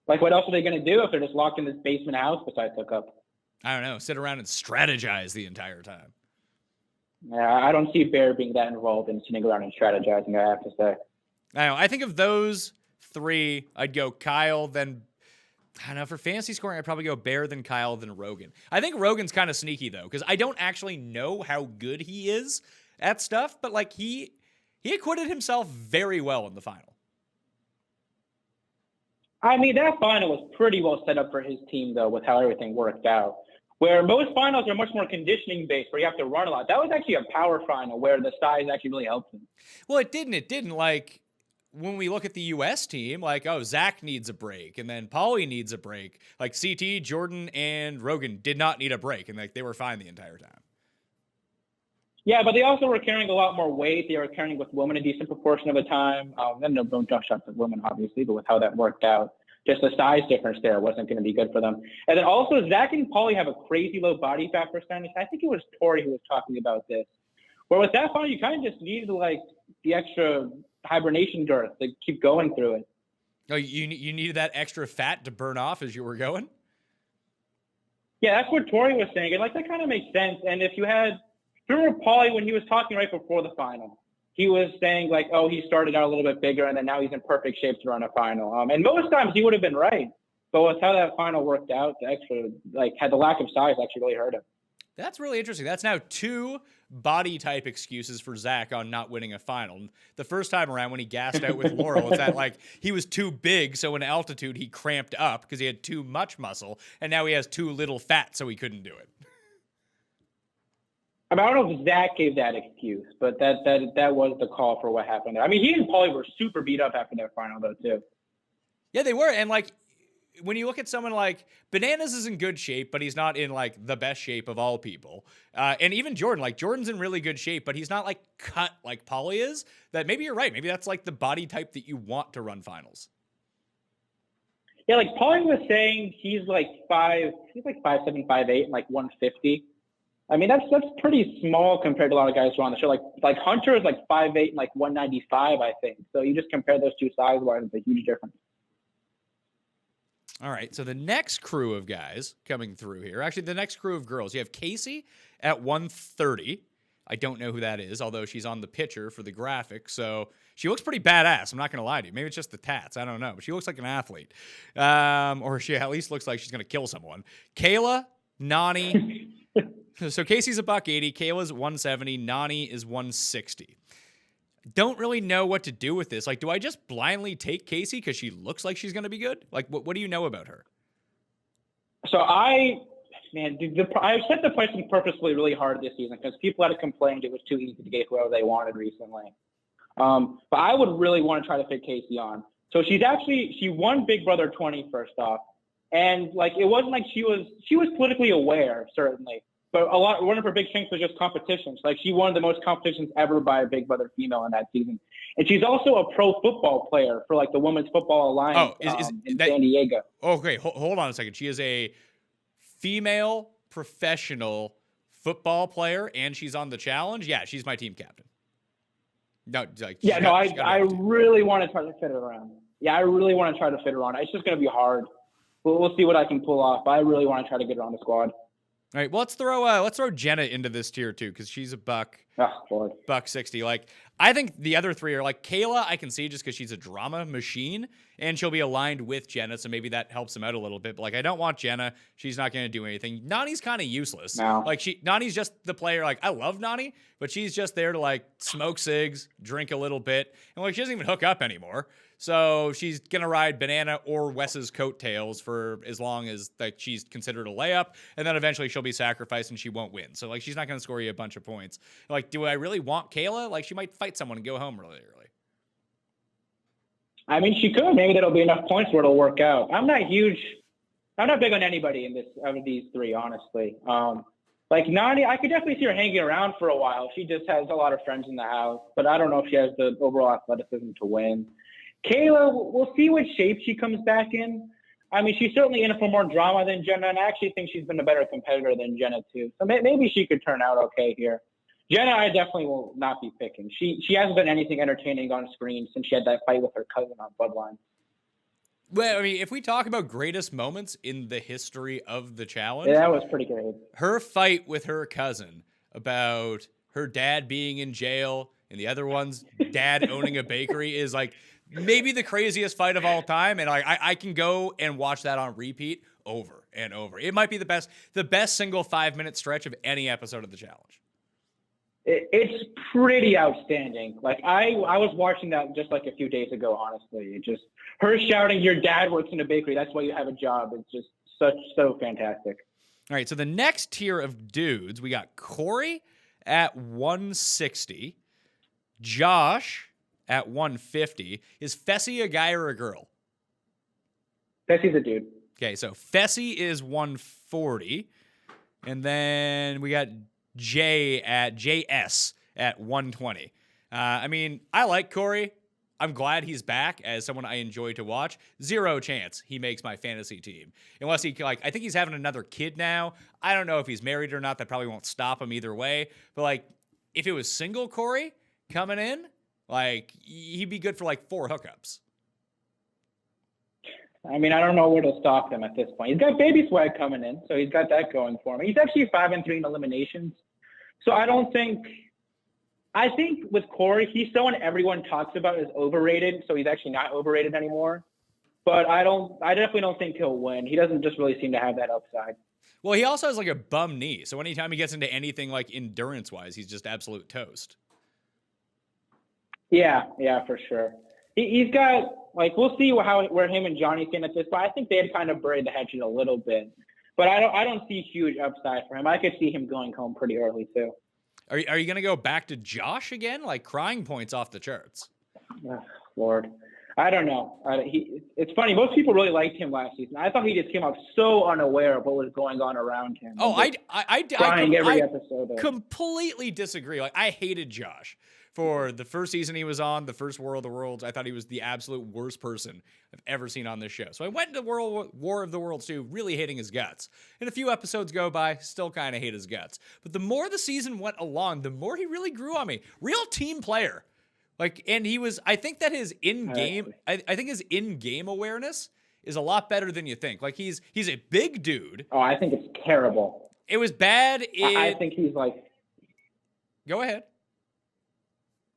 Like, what else are they going to do if they're just locked in this basement house besides hook up? I don't know. Sit around and strategize the entire time. Yeah, I don't see Bear being that involved in sitting around and strategizing, I have to say. I don't know. I think of those 3, I'd go Kyle, then, I don't know, for fantasy scoring, I'd probably go Bear, then Kyle, then Rogan. I think Rogan's kind of sneaky, though, because I don't actually know how good he is at stuff, but, like, he acquitted himself very well in the final. I mean, that final was pretty well set up for his team, though, with how everything worked out. Where most finals are much more conditioning based, where you have to run a lot. That was actually a power final where the size actually really helped him. Well, it didn't. Like, when we look at the U.S. team, like, oh, Zach needs a break, and then Paulie needs a break. Like, CT, Jordan, and Rogan did not need a break, and like they were fine the entire time. Yeah, but they also were carrying a lot more weight. They were carrying with women a decent proportion of the time. Then no josh shots at women, obviously, but with how that worked out, just the size difference there wasn't going to be good for them. And then also, Zach and Paulie have a crazy low body fat percentage. I think it was Tori who was talking about this. Where with that final, you kind of just needed like the extra hibernation girth to keep going through it. Oh, you needed that extra fat to burn off as you were going? Yeah, that's what Tori was saying. And like that kind of makes sense. And if you had, remember Paulie when he was talking right before the final, he was saying like, oh, he started out a little bit bigger and then now he's in perfect shape to run a final. And most times he would have been right. But with how that final worked out, the extra, like, had the lack of size actually really hurt him. That's really interesting. That's now 2 body type excuses for Zach on not winning a final. The first time around when he gassed out with Laurel, it's that like he was too big, so in altitude he cramped up because he had too much muscle, and now he has too little fat, so he couldn't do it. I mean, I don't know if Zach gave that excuse, but that was the call for what happened there. I mean, he and Paulie were super beat up after that final, though, too. Yeah, they were. And, like, when you look at someone like Bananas is in good shape, but he's not in, like, the best shape of all people. And even Jordan, like, Jordan's in really good shape, but he's not, like, cut like Paulie is. That maybe you're right. Maybe that's, like, the body type that you want to run finals. Yeah, like, Paulie was saying he's, like, 5'7", 5'8", and, like, 150. I mean, that's pretty small compared to a lot of guys who are on the show. Like Hunter is like 5'8" and like 195, I think. So you just compare those two size-wise, it's a huge difference. All right, so the next crew of guys coming through here, actually the next crew of girls, you have Kaycee at 130. I don't know who that is, although she's on the picture for the graphic, so she looks pretty badass. I'm not going to lie to you. Maybe it's just the tats. I don't know, but she looks like an athlete. Or she at least looks like she's going to kill someone. Kaylah, Nany. So Kaycee's $180, Kaylah's 170, Nany is 160. Don't really know what to do with this. Like, do I just blindly take Kaycee because she looks like she's going to be good? Like, what do you know about her? So I set the pricing purposefully really hard this season because people had complained it was too easy to get whoever they wanted recently. But I would really want to try to fit Kaycee on. So she won Big Brother 20 first off. And like, it wasn't like she was politically aware, certainly. But one of her big strengths was just competitions. Like she won the most competitions ever by a Big Brother female in that season. And she's also a pro football player for like the Women's Football Alliance in San Diego. Oh, great. Hold on a second. She is a female professional football player and she's on the challenge. Yeah, she's my team captain. No, like, I really want to try to fit her around. Yeah, I really want to try to fit her on. It's just going to be hard. we'll see what I can pull off. But I really want to try to get her on the squad. All right, well, let's throw Jenna into this tier too, because she's a buck. Oh, Lord. Buck 60. Like, I think the other three are like Kayla, I can see just because she's a drama machine and she'll be aligned with Jenna. So maybe that helps him out a little bit. But like, I don't want Jenna. She's not going to do anything. Nany's kind of useless. No. Like Nany's just the player. Like, I love Nany, but she's just there to like smoke cigs, drink a little bit. And like, she doesn't even hook up anymore. So she's going to ride Banana or Wes's coattails for as long as like she's considered a layup. And then eventually she'll be sacrificed and she won't win. So like, she's not going to score you a bunch of points. Like, do I really want Kayla? Like, she might fight someone and go home really early. I mean, she could. Maybe that'll be enough points where it'll work out. I'm not big on anybody in this out of these three, honestly. Like Nany, I could definitely see her hanging around for a while. She just has a lot of friends in the house, but I don't know if she has the overall athleticism to win. Kayla, we'll see what shape she comes back in. I mean, she's certainly in it for more drama than Jenna, and I actually think she's been a better competitor than Jenna, too. So maybe she could turn out okay here. Jenna, I definitely will not be picking. She hasn't been anything entertaining on screen since she had that fight with her cousin on Bloodline. Well, I mean, if we talk about greatest moments in the history of the challenge, Yeah, that was pretty good. her fight with her cousin about her dad being in jail and the other one's dad owning a bakery is like maybe the craziest fight of all time. And I can go and watch that on repeat over and over. It might be the best single 5-minute stretch of any episode of the challenge. It's pretty outstanding. Like I was watching that just like a few days ago, honestly. It just her shouting, "Your dad works in a bakery. That's why you have a job." It's just so fantastic. All right, so the next tier of dudes, we got Corey at 160, Josh at 150. Is Fessy a guy or a girl? Fessy's a dude. Okay, so Fessy is 140. And then we got JS at 120. I mean, I like Corey. I'm glad he's back as someone I enjoy to watch. Zero chance he makes my fantasy team. Unless he, like, I think he's having another kid now. I don't know if he's married or not. That probably won't stop him either way. But, like, if it was single Corey coming in, like, he'd be good for, like, 4 hookups. I mean, I don't know where to stop him at this point. He's got baby swag coming in, so he's got that going for him. He's actually 5-3 in eliminations. So I think with Corey, he's someone everyone talks about as overrated, so he's actually not overrated anymore. But I definitely don't think he'll win. He doesn't just really seem to have that upside. Well, he also has like a bum knee, so anytime he gets into anything like endurance-wise, he's just absolute toast. Yeah, for sure. He's got, like, we'll see where him and Johnny stand at this point. I think they had kind of buried the hatchet a little bit, but I don't see huge upside for him. I could see him going home pretty early too. Are you going to go back to Josh again? Like, crying points off the charts. Oh, Lord. I don't know. It's funny. Most people really liked him last season. I thought he just came off so unaware of what was going on around him. Oh, crying every episode. Completely disagree. Like, I hated Josh for the first season he was on, the first War of the Worlds. I thought he was the absolute worst person I've ever seen on this show. So I went into War of the Worlds 2 really hating his guts. And a few episodes go by, still kind of hate his guts. But the more the season went along, the more he really grew on me. Real team player. Like, and I think that his in-game, I think his in-game awareness is a lot better than you think. Like, he's a big dude. Oh, I think it's terrible. It was bad. I think he's like... Go ahead.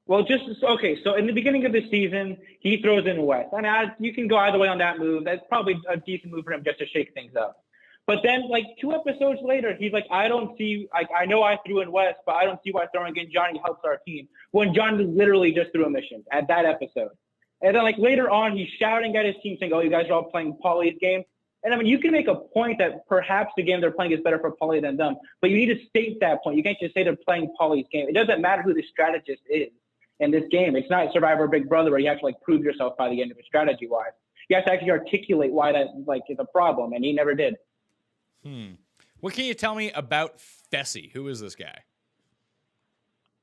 Well, okay, so in the beginning of the season, he throws in West. I mean, you can go either way on that move. That's probably a decent move for him just to shake things up. But then, like, 2 episodes later, he's like, I don't see, like, I know I threw in West, but I don't see why throwing in Johnny helps our team. When Johnny literally just threw a mission at that episode. And then, like, later on, he's shouting at his team saying, oh, you guys are all playing Paulie's game. And, I mean, you can make a point that perhaps the game they're playing is better for Paulie than them. But you need to state that point. You can't just say they're playing Paulie's game. It doesn't matter who the strategist is in this game. It's not Survivor Big Brother where you have to, like, prove yourself by the end of it strategy-wise. You have to actually articulate why that, like, is a problem, and he never did. What can you tell me about Fessy? Who is this guy?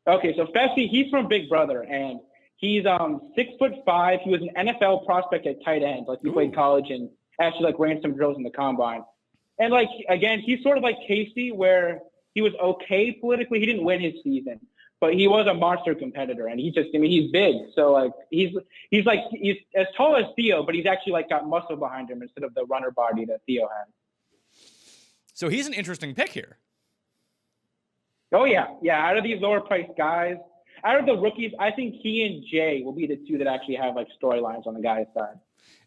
Okay, so Fessy, he's from Big Brother, and he's 6'5". He was an NFL prospect at tight end. Like, he played college and actually, like, ran some drills in the combine. And, like, again, he's sort of like Kaycee, where he was okay politically. He didn't win his season. but he was a monster competitor, and he's big. So like he's as tall as Theo, but he's actually like got muscle behind him instead of the runner body that Theo had. So he's an interesting pick here. Oh yeah. Out of these lower priced guys, out of the rookies, I think he and Jay will be the two that actually have like storylines on the guy's side.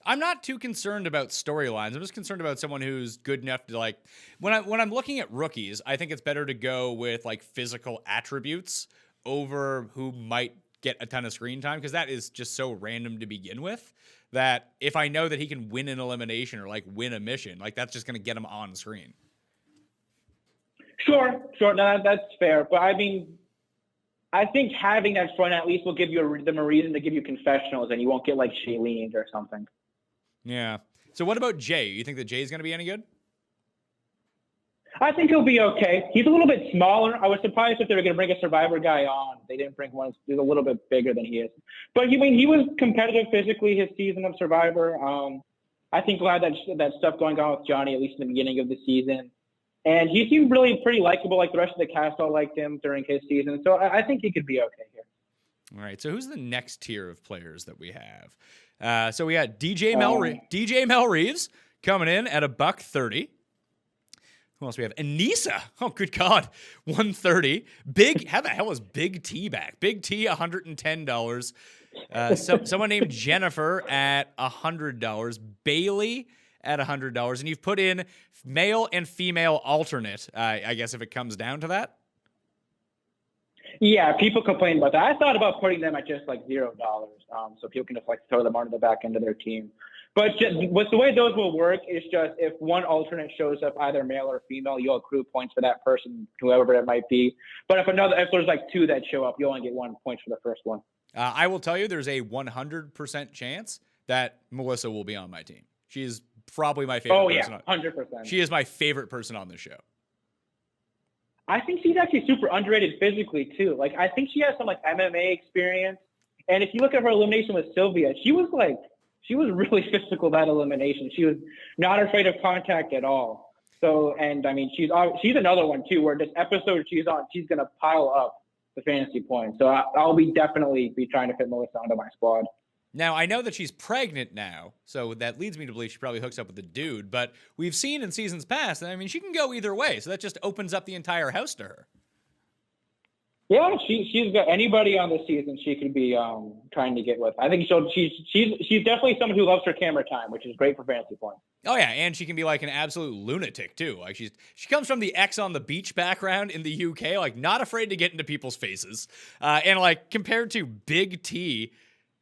I'm not too concerned about storylines. I'm just concerned about someone who's good enough to like when I'm looking at rookies, I think it's better to go with like physical attributes over who might get a ton of screen time, because that is just so random to begin with that if I know that he can win an elimination or like win a mission, like that's just going to get him on screen. Sure. No, that's fair. But I mean, I think having that front at least will give them a reason to give you confessionals, and you won't get like Shailene or something. Yeah. So what about Jay? You think that Jay's going to be any good? I think he'll be okay. He's a little bit smaller. I was surprised if they were going to bring a Survivor guy on. They didn't bring one who's a little bit bigger than he is. But he was competitive physically his season of Survivor. I think glad that stuff going on with Johnny, at least in the beginning of the season. And he seemed really pretty likable. Like the rest of the cast all liked him during his season. So I think he could be okay here. All right. So who's the next tier of players that we have? So we got DJ Mel Reeves coming in at $130. Who else we have? Aneesa. Oh, good God. $130. How the hell is Big T back? Big T, $110. Someone named Jennifer at $100. Bayleigh at $100. And you've put in male and female alternate, I guess, if it comes down to that. Yeah, people complain about that. I thought about putting them at just like $0, so people can just like throw them onto the back end of their team. But with the way those will work is just if one alternate shows up, either male or female, you'll accrue points for that person, whoever it might be. But if there's like two that show up, you only get 1 point for the first one. I will tell you, there's a 100% chance that Melissa will be on my team. She is probably my favorite. Oh yeah, 100%. She is my favorite person on the show. I think she's actually super underrated physically too. Like I think she has some like MMA experience, and if you look at her elimination with Sylvia, she was really physical that elimination. She was not afraid of contact at all. So, and I mean, she's another one too, where this episode she's on, she's gonna pile up the fantasy points. So I'll definitely be trying to fit Melissa onto my squad. Now, I know that she's pregnant now, so that leads me to believe she probably hooks up with a dude, but we've seen in seasons past, I mean, she can go either way, so that just opens up the entire house to her. Yeah, she's got anybody on the season she could be trying to get with. I think she's definitely someone who loves her camera time, which is great for fantasy points. Oh yeah, and she can be like an absolute lunatic too. Like she comes from the X on the beach background in the UK, like not afraid to get into people's faces, and like compared to Big T,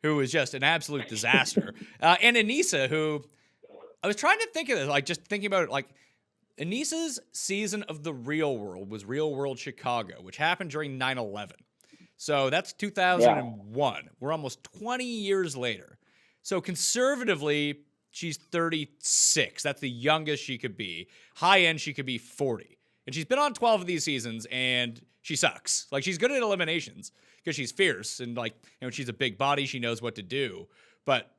who is just an absolute disaster, and Aneesa, who I was trying to think of this, like just thinking about it, like. Aneesa's season of The Real World was Real World Chicago, which happened during 9/11. So that's 2001. Yeah. We're almost 20 years later. So conservatively, she's 36. That's the youngest she could be. High end, she could be 40. And she's been on 12 of these seasons, and she sucks. Like, she's good at eliminations because she's fierce, and, like, you know, she's a big body. She knows what to do. But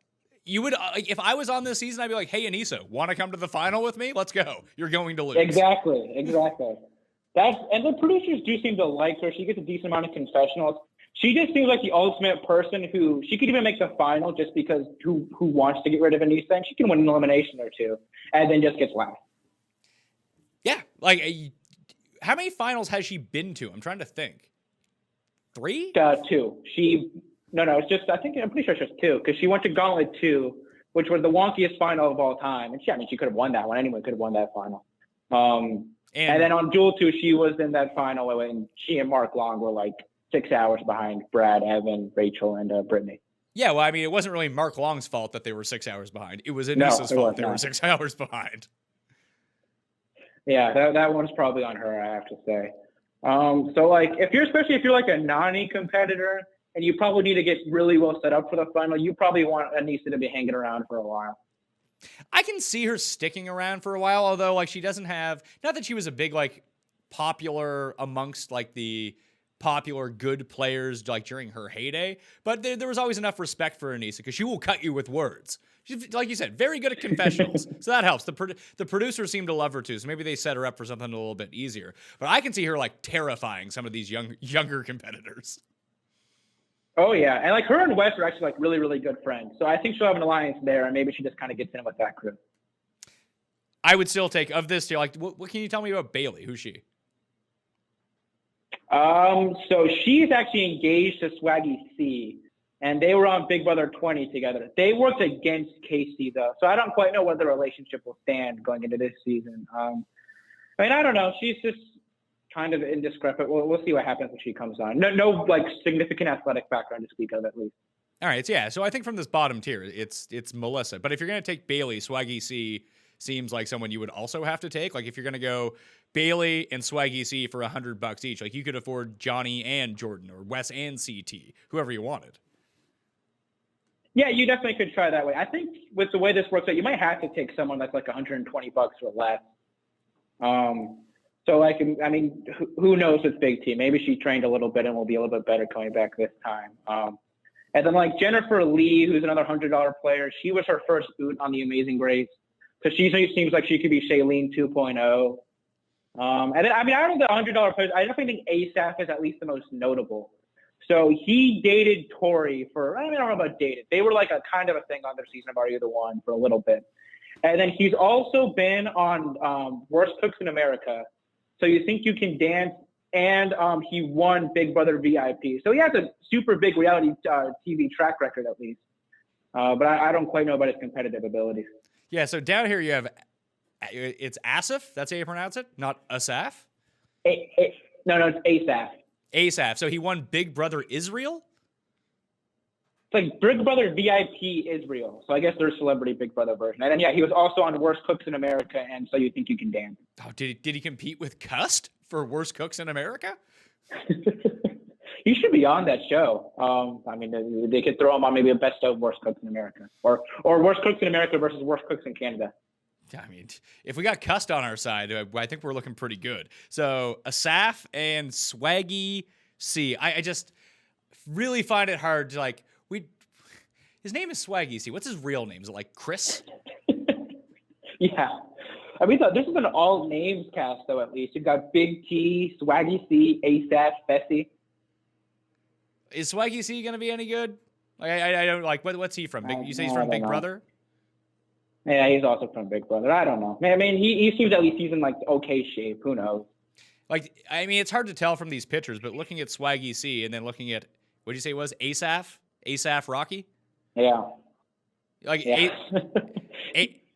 you would, if I was on this season, I'd be like, hey, Aneesa, want to come to the final with me? Let's go. You're going to lose. Exactly. And the producers do seem to like her. She gets a decent amount of confessionals. She just seems like the ultimate person who, she could even make the final just because who wants to get rid of Aneesa, and she can win an elimination or two and then just gets last. Yeah. Like, how many finals has she been to? I'm trying to think. 3? 2. No, it's just, I'm pretty sure it's just 2, because she went to Gauntlet 2, which was the wonkiest final of all time. And she could have won that one. Anyone could have won that final. And then on Duel 2, she was in that final when she and Mark Long were like 6 hours behind Brad, Evan, Rachel, and Brittany. Yeah, well, I mean, it wasn't really Mark Long's fault that they were 6 hours behind. It was Aneesa's fault they were 6 hours behind. Yeah, that one's probably on her, I have to say. So, like, especially if you're like a Nany competitor, and you probably need to get really well set up for the final, you probably want Aneesa to be hanging around for a while. I can see her sticking around for a while, although, like, she doesn't have, not that she was a big, like, popular amongst, like, the popular, good players like during her heyday. But there was always enough respect for Aneesa because she will cut you with words. She's, like you said, very good at confessionals. So that helps. The producers seem to love her too. So maybe they set her up for something a little bit easier. But I can see her like terrifying some of these younger competitors. Oh yeah, and like her and Wes are actually like really, really good friends. So I think she'll have an alliance there, and maybe she just kind of gets in with that crew. I would still take of this. Like, what can you tell me about Bayleigh? Who's she? So she's actually engaged to Swaggy C, and they were on Big Brother 20 together. They worked against Kaycee though, so I don't quite know whether the relationship will stand going into this season. I mean, I don't know. She's just kind of indiscrepant. We'll see what happens when she comes on. No, like significant athletic background to speak of, at least. All right, yeah. So I think from this bottom tier, it's Melissa. But if you're gonna take Bayleigh, Swaggy C seems like someone you would also have to take. Like if you're gonna go Bayleigh and Swaggy C for $100 each, like you could afford Johnny and Jordan or Wes and CT, whoever you wanted. Yeah, you definitely could try that way. I think with the way this works out, you might have to take someone that's like $120 or less. So, like, I mean, who knows with Big T? Maybe she trained a little bit and will be a little bit better coming back this time. And then, like, Jennifer Lee, who's another $100 player, she was her first boot on The Amazing Race. So she seems like she could be Shailene 2.0. And then, I mean, out of the $100 players, I definitely think Asaf is at least the most notable. So he dated Tori for, I don't know about dated. They were like a kind of a thing on their season of Are You the One for a little bit. And then he's also been on Worst Cooks in America. So You Think You Can Dance, and he won Big Brother VIP. So he has a super big reality TV track record, at least. But I don't quite know about his competitive abilities. Yeah, so down here you have, it's Asaf, that's how you pronounce it? Not Asaf? No, it's Asaf. Asaf. So he won Big Brother Israel? It's like Big Brother VIP Israel. So I guess there's celebrity Big Brother version. And then, yeah, he was also on Worst Cooks in America, and So You Think You Can Dance. Oh, did he compete with Cust for Worst Cooks in America? He should be on that show. I mean, they could throw him on maybe a best of Worst Cooks in America, or Worst Cooks in America versus Worst Cooks in Canada. I mean, if we got Cust on our side, I think we're looking pretty good. So Asaf and Swaggy C. I just really find it hard to like. His name is Swaggy C. What's his real name? Is it like Chris? Yeah. I mean, this is an all names cast, though, at least. You've got Big T, Swaggy C, Asaf, Fessy. Is Swaggy C going to be any good? Like, I don't like, what's he from? You say he's from Big Brother? Yeah, he's also from Big Brother. I don't know. I mean, he seems at least he's in like okay shape. Who knows? Like, I mean, it's hard to tell from these pictures, but looking at Swaggy C and then looking at, what did you say it was? Asaf? Asaf Rocky? Yeah. Like, yeah.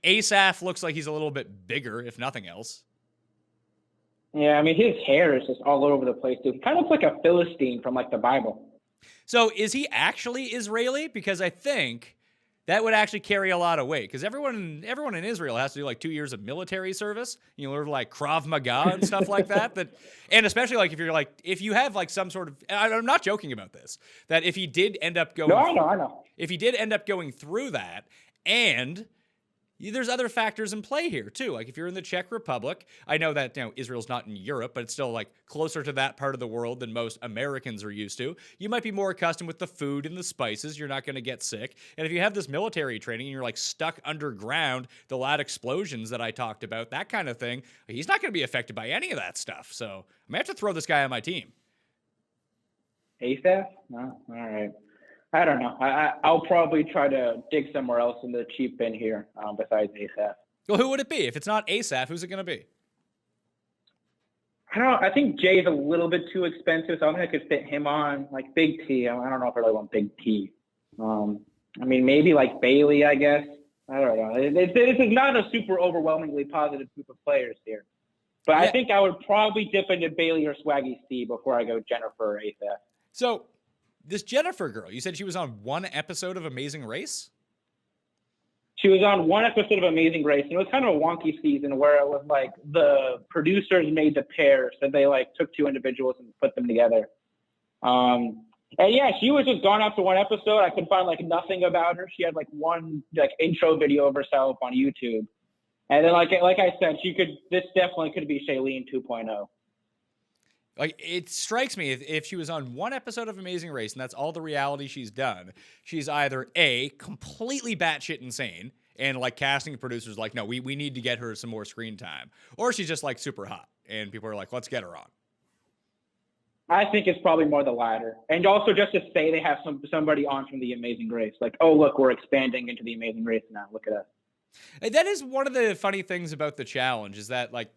Asaf looks like he's a little bit bigger, if nothing else. Yeah, I mean, his hair is just all over the place, too. He kind of looks like a Philistine from, like, the Bible. So is he actually Israeli? Because I think that would actually carry a lot of weight. Because everyone in Israel has to do, like, 2 years of military service. You learn, like, Krav Maga and stuff like that. And especially, like, if you have, like, some sort of... I'm not joking about this. That if he did end up going... No, I know. If he did end up going through that, and... there's other factors in play here, too. Like, if you're in the Czech Republic, I know that, Israel's not in Europe, but it's still, like, closer to that part of the world than most Americans are used to. You might be more accustomed with the food and the spices. You're not going to get sick. And if you have this military training and you're, like, stuck underground, the loud explosions that I talked about, that kind of thing, he's not going to be affected by any of that stuff. So I'm going to have to throw this guy on my team. Asaf? No? All right. I don't know. I'll probably try to dig somewhere else in the cheap bin here besides Asaf. Well, who would it be? If it's not Asaf, who's it going to be? I don't know. I think Jay's a little bit too expensive, so I think I could fit him on. Like Big T, I don't know if I really want Big T. I mean, maybe like Bayleigh, I guess. I don't know. This is not a super overwhelmingly positive group of players here. But yeah. I think I would probably dip into Bayleigh or Swaggy C before I go Jennifer or Asaf. So... this Jennifer girl, you said she was on one episode of Amazing Race? She was on one episode of Amazing Race. And it was kind of a wonky season where it was like the producers made the pair. So they like took two individuals and put them together. And yeah, she was just gone after one episode. I could find like nothing about her. She had like one like intro video of herself on YouTube. And then like I said, this definitely could be Shailene 2.0. Like, it strikes me if she was on one episode of Amazing Race and that's all the reality she's done, she's either A, completely batshit insane, and like casting producers like, no, we need to get her some more screen time, or she's just like super hot and people are like, let's get her on. I think it's probably more the latter. And also just to say they have somebody on from the Amazing Race. Like, oh, look, we're expanding into the Amazing Race now. Look at us. And that is one of the funny things about the challenge is that, like,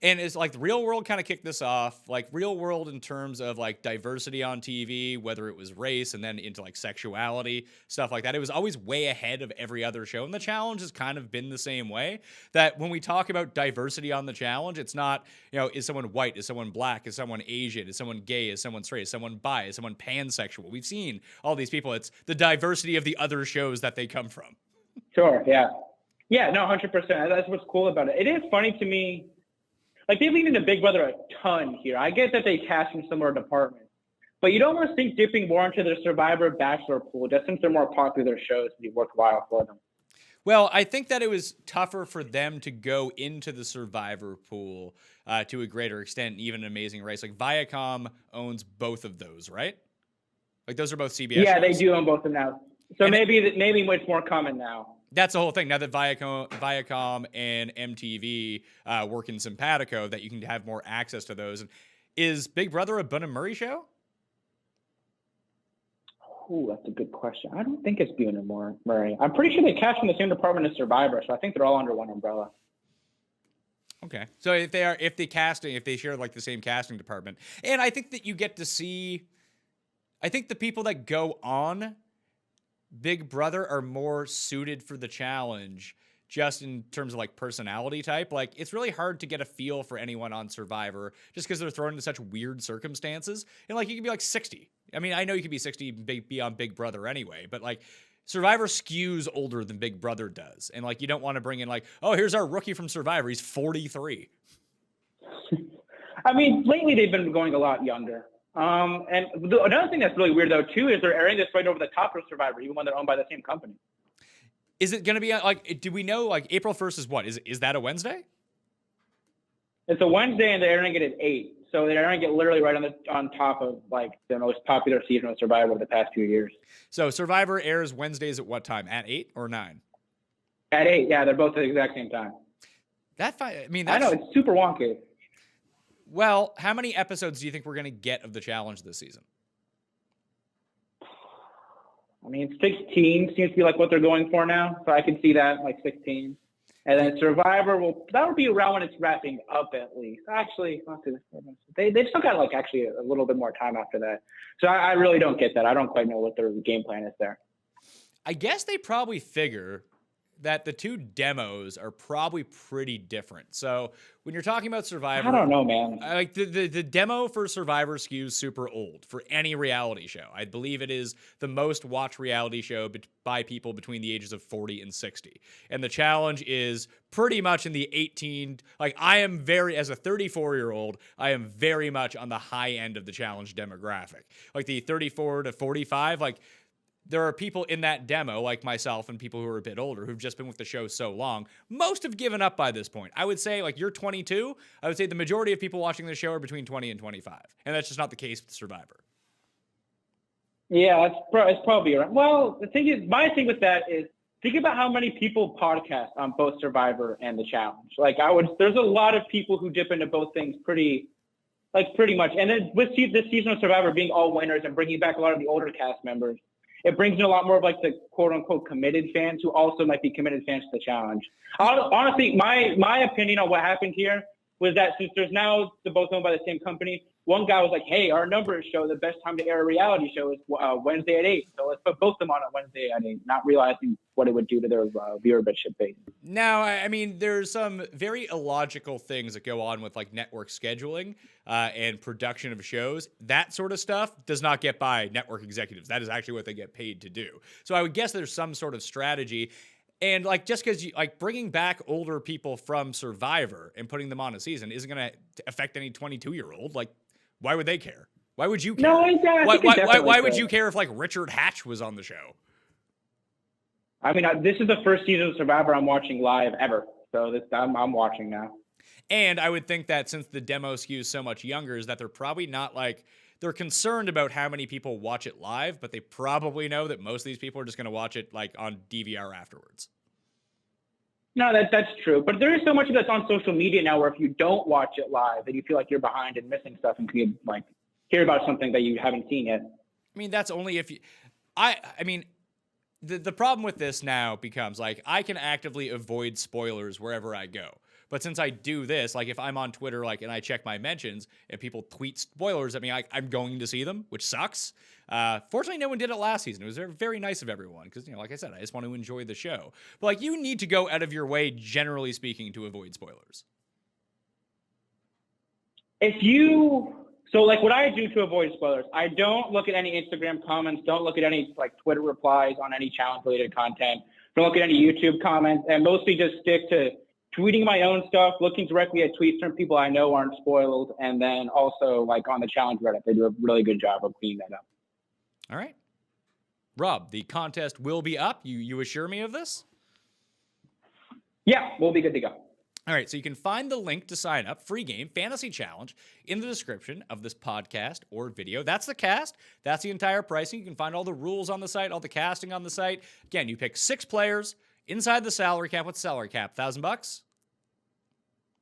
and it's like the Real World kind of kicked this off, like Real World in terms of like diversity on TV, whether it was race and then into like sexuality, stuff like that. It was always way ahead of every other show. And the challenge has kind of been the same way, that when we talk about diversity on the challenge, it's not, you know, is someone white? Is someone black? Is someone Asian? Is someone gay? Is someone straight? Is someone bi? Is someone pansexual? We've seen all these people. It's the diversity of the other shows that they come from. Sure. Yeah. Yeah. No, 100%. That's what's cool about it. It is funny to me. Like, they lean into Big Brother a ton here. I get that they cast from similar departments, but you'd almost think dipping more into the Survivor Bachelor pool, just since they're more popular shows, would be worthwhile for them. Well, I think that it was tougher for them to go into the Survivor pool to a greater extent, even an Amazing Race. Like, Viacom owns both of those, right? Like, those are both CBS Yeah, shows. they do own both of them now. So maybe it's more common now. That's the whole thing. Now that Viacom and MTV work in simpatico, that you can have more access to those. And is Big Brother a Bun and Murray show? Ooh, that's a good question. I don't think it's Bun and Murray. I'm pretty sure they cast from the same department as Survivor, so I think they're all under one umbrella. Okay, so if they share like the same casting department, and I think that you get to see, I think the people that go on Big Brother are more suited for the challenge, just in terms of like personality type. Like, it's really hard to get a feel for anyone on Survivor just because they're thrown into such weird circumstances. And like, you can be like 60. I mean, I know you can be 60 and be on Big Brother anyway, but like, Survivor skews older than Big Brother does. And like, you don't want to bring in like, oh, here's our rookie from Survivor. He's 43. I mean, lately they've been going a lot younger. And another thing that's really weird, though, too, is they're airing this right over the top of Survivor, even when they're owned by the same company. Is it going to be like, do we know, like, April 1st is what? Is that a Wednesday? It's a Wednesday, and they're airing it at 8. So they're airing it literally right on top of, like, the most popular season of Survivor of the past few years. So Survivor airs Wednesdays at what time? At 8 or 9? At 8, yeah. They're both at the exact same time. I mean, I know, it's super wonky. Well, how many episodes do you think we're going to get of the challenge this season? I mean, 16 seems to be like what they're going for now. So I can see that, like 16. And then Survivor that'll be around when it's wrapping up at least. Actually, they've still got like actually a little bit more time after that. So I really don't get that. I don't quite know what their game plan is there. I guess they probably figure that the two demos are probably pretty different. So when you're talking about Survivor, I don't know, man. Like the demo for Survivor skews super old for any reality show. I believe it is the most watched reality show by people between the ages of 40 and 60. And the challenge is pretty much in the 18, like I am as a 34-year-old, I am very much on the high end of the challenge demographic. Like the 34 to 45, like there are people in that demo, like myself and people who are a bit older, who've just been with the show so long. Most have given up by this point. I would say, like, you're 22. I would say the majority of people watching the show are between 20 and 25. And that's just not the case with Survivor. Yeah, it's probably right. Well, the thing is, my thing with that is, think about how many people podcast on both Survivor and the Challenge. Like, there's a lot of people who dip into both things pretty much. And then with this season of Survivor being all winners and bringing back a lot of the older cast members, it brings in a lot more of like the quote unquote committed fans who also might be committed fans to the challenge. Honestly, my opinion on what happened here was that since there's now they're both owned by the same company, one guy was like, hey, our numbers show the best time to air a reality show is Wednesday at 8. So let's put both of them on Wednesday at 8, not realizing what it would do to their viewership base. Now, I mean, there's some very illogical things that go on with like network scheduling and production of shows. That sort of stuff does not get by network executives. That is actually what they get paid to do. So I would guess there's some sort of strategy. And like, just because you like bringing back older people from Survivor and putting them on a season isn't going to affect any 22-year-old. Like, why would they care? Why would you care? No, exactly. Why would you care if like Richard Hatch was on the show? I mean, this is the first season of Survivor I'm watching live ever. So I'm watching now. And I would think that since the demo skews so much younger, is that they're probably not like, they're concerned about how many people watch it live, but they probably know that most of these people are just going to watch it like on DVR afterwards. No, that's true. But there is so much that's on social media now where if you don't watch it live, then you feel like you're behind and missing stuff and can like hear about something that you haven't seen yet. I mean, that's only if you, I mean, the problem with this now becomes like, I can actively avoid spoilers wherever I go. But since I do this, like if I'm on Twitter, like, and I check my mentions and people tweet spoilers at me, I'm going to see them, which sucks. Fortunately, no one did it last season. It was very nice of everyone because, like I said, I just want to enjoy the show. But like, you need to go out of your way, generally speaking, to avoid spoilers. So like what I do to avoid spoilers, I don't look at any Instagram comments, don't look at any like Twitter replies on any challenge related content, don't look at any YouTube comments, and mostly just stick to tweeting my own stuff, looking directly at tweets from people I know aren't spoiled, and then also like on the challenge Reddit, they do a really good job of cleaning that up. All right. Rob, the contest will be up. You assure me of this? Yeah, we'll be good to go. All right, so you can find the link to sign up, free game, fantasy challenge, in the description of this podcast or video. That's the cast. That's the entire pricing. You can find all the rules on the site, all the casting on the site. Again, you pick 6 players inside the salary cap. What's salary cap? $1,000?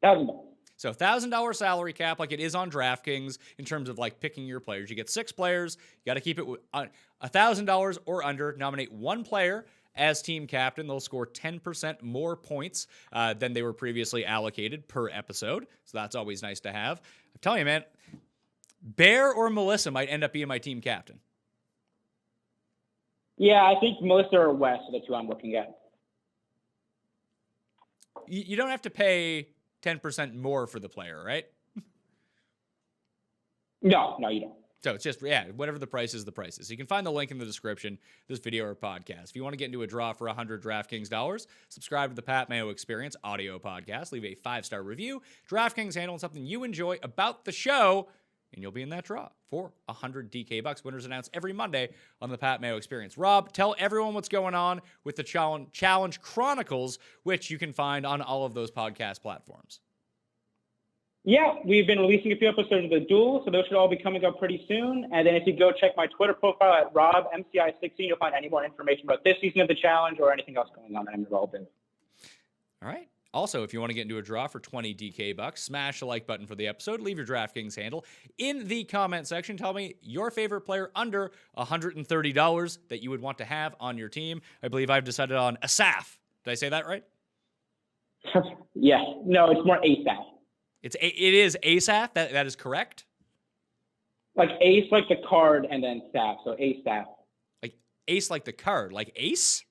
$1,000. So $1,000 salary cap, like it is on DraftKings in terms of like picking your players. You get 6 players. You got to keep it $1,000 or under. Nominate 1 player as team captain. They'll score 10% more points than they were previously allocated per episode. So that's always nice to have. I'm telling you, man, Bear or Melissa might end up being my team captain. Yeah, I think Melissa or Wes are the 2 I'm looking at. You don't have to pay 10% more for the player, right? No, you don't. So it's just, whatever the price is, the price is. So you can find the link in the description, this video or podcast. If you want to get into a draw for 100 DraftKings dollars, subscribe to the Pat Mayo Experience audio podcast, leave a 5-star review, DraftKings handle, something you enjoy about the show, and you'll be in that draw for 100 DK bucks. Winners announced every Monday on the Pat Mayo Experience. Rob, tell everyone what's going on with the Challenge Chronicles, which you can find on all of those podcast platforms. Yeah, we've been releasing a few episodes of The Duel, so those should all be coming up pretty soon. And then if you go check my Twitter profile at RobMCI16, you'll find any more information about this season of the challenge or anything else going on that I'm involved in. All right. Also, if you want to get into a draw for 20 DK bucks, smash the like button for the episode. Leave your DraftKings handle in the comment section. Tell me your favorite player under $130 that you would want to have on your team. I believe I've decided on Asaf. Did I say that right? Yeah. No, it's more Asaf. It is Asaf. That is correct. Like Ace, like the card, and then Staff. So Asaf. Like Ace, like the card, like Ace.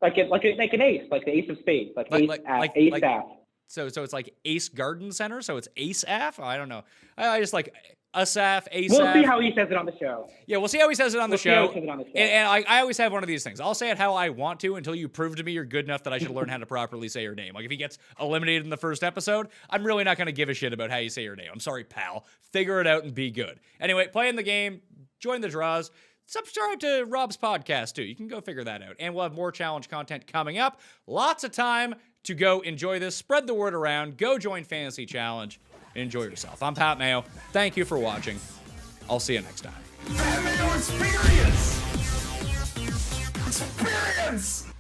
Like an ace, like the Ace of Spades, like Asaf. So it's like Ace Garden Center. So it's Asaf. I don't know. I just like Asaf, Asaf. We'll see how he says it on the show. Yeah, we'll see how he says it on the show. And I always have one of these things. I'll say it how I want to until you prove to me you're good enough that I should learn how to properly say your name. Like if he gets eliminated in the first episode, I'm really not going to give a shit about how you say your name. I'm sorry, pal. Figure it out and be good. Anyway, playing the game, join the draws. Subscribe to Rob's podcast too. You can go figure that out. And we'll have more challenge content coming up. Lots of time to go enjoy this. Spread the word around. Go join Fantasy Challenge. Enjoy yourself. I'm Pat Mayo. Thank you for watching. I'll see you next time. Pat Mayo Experience! Experience!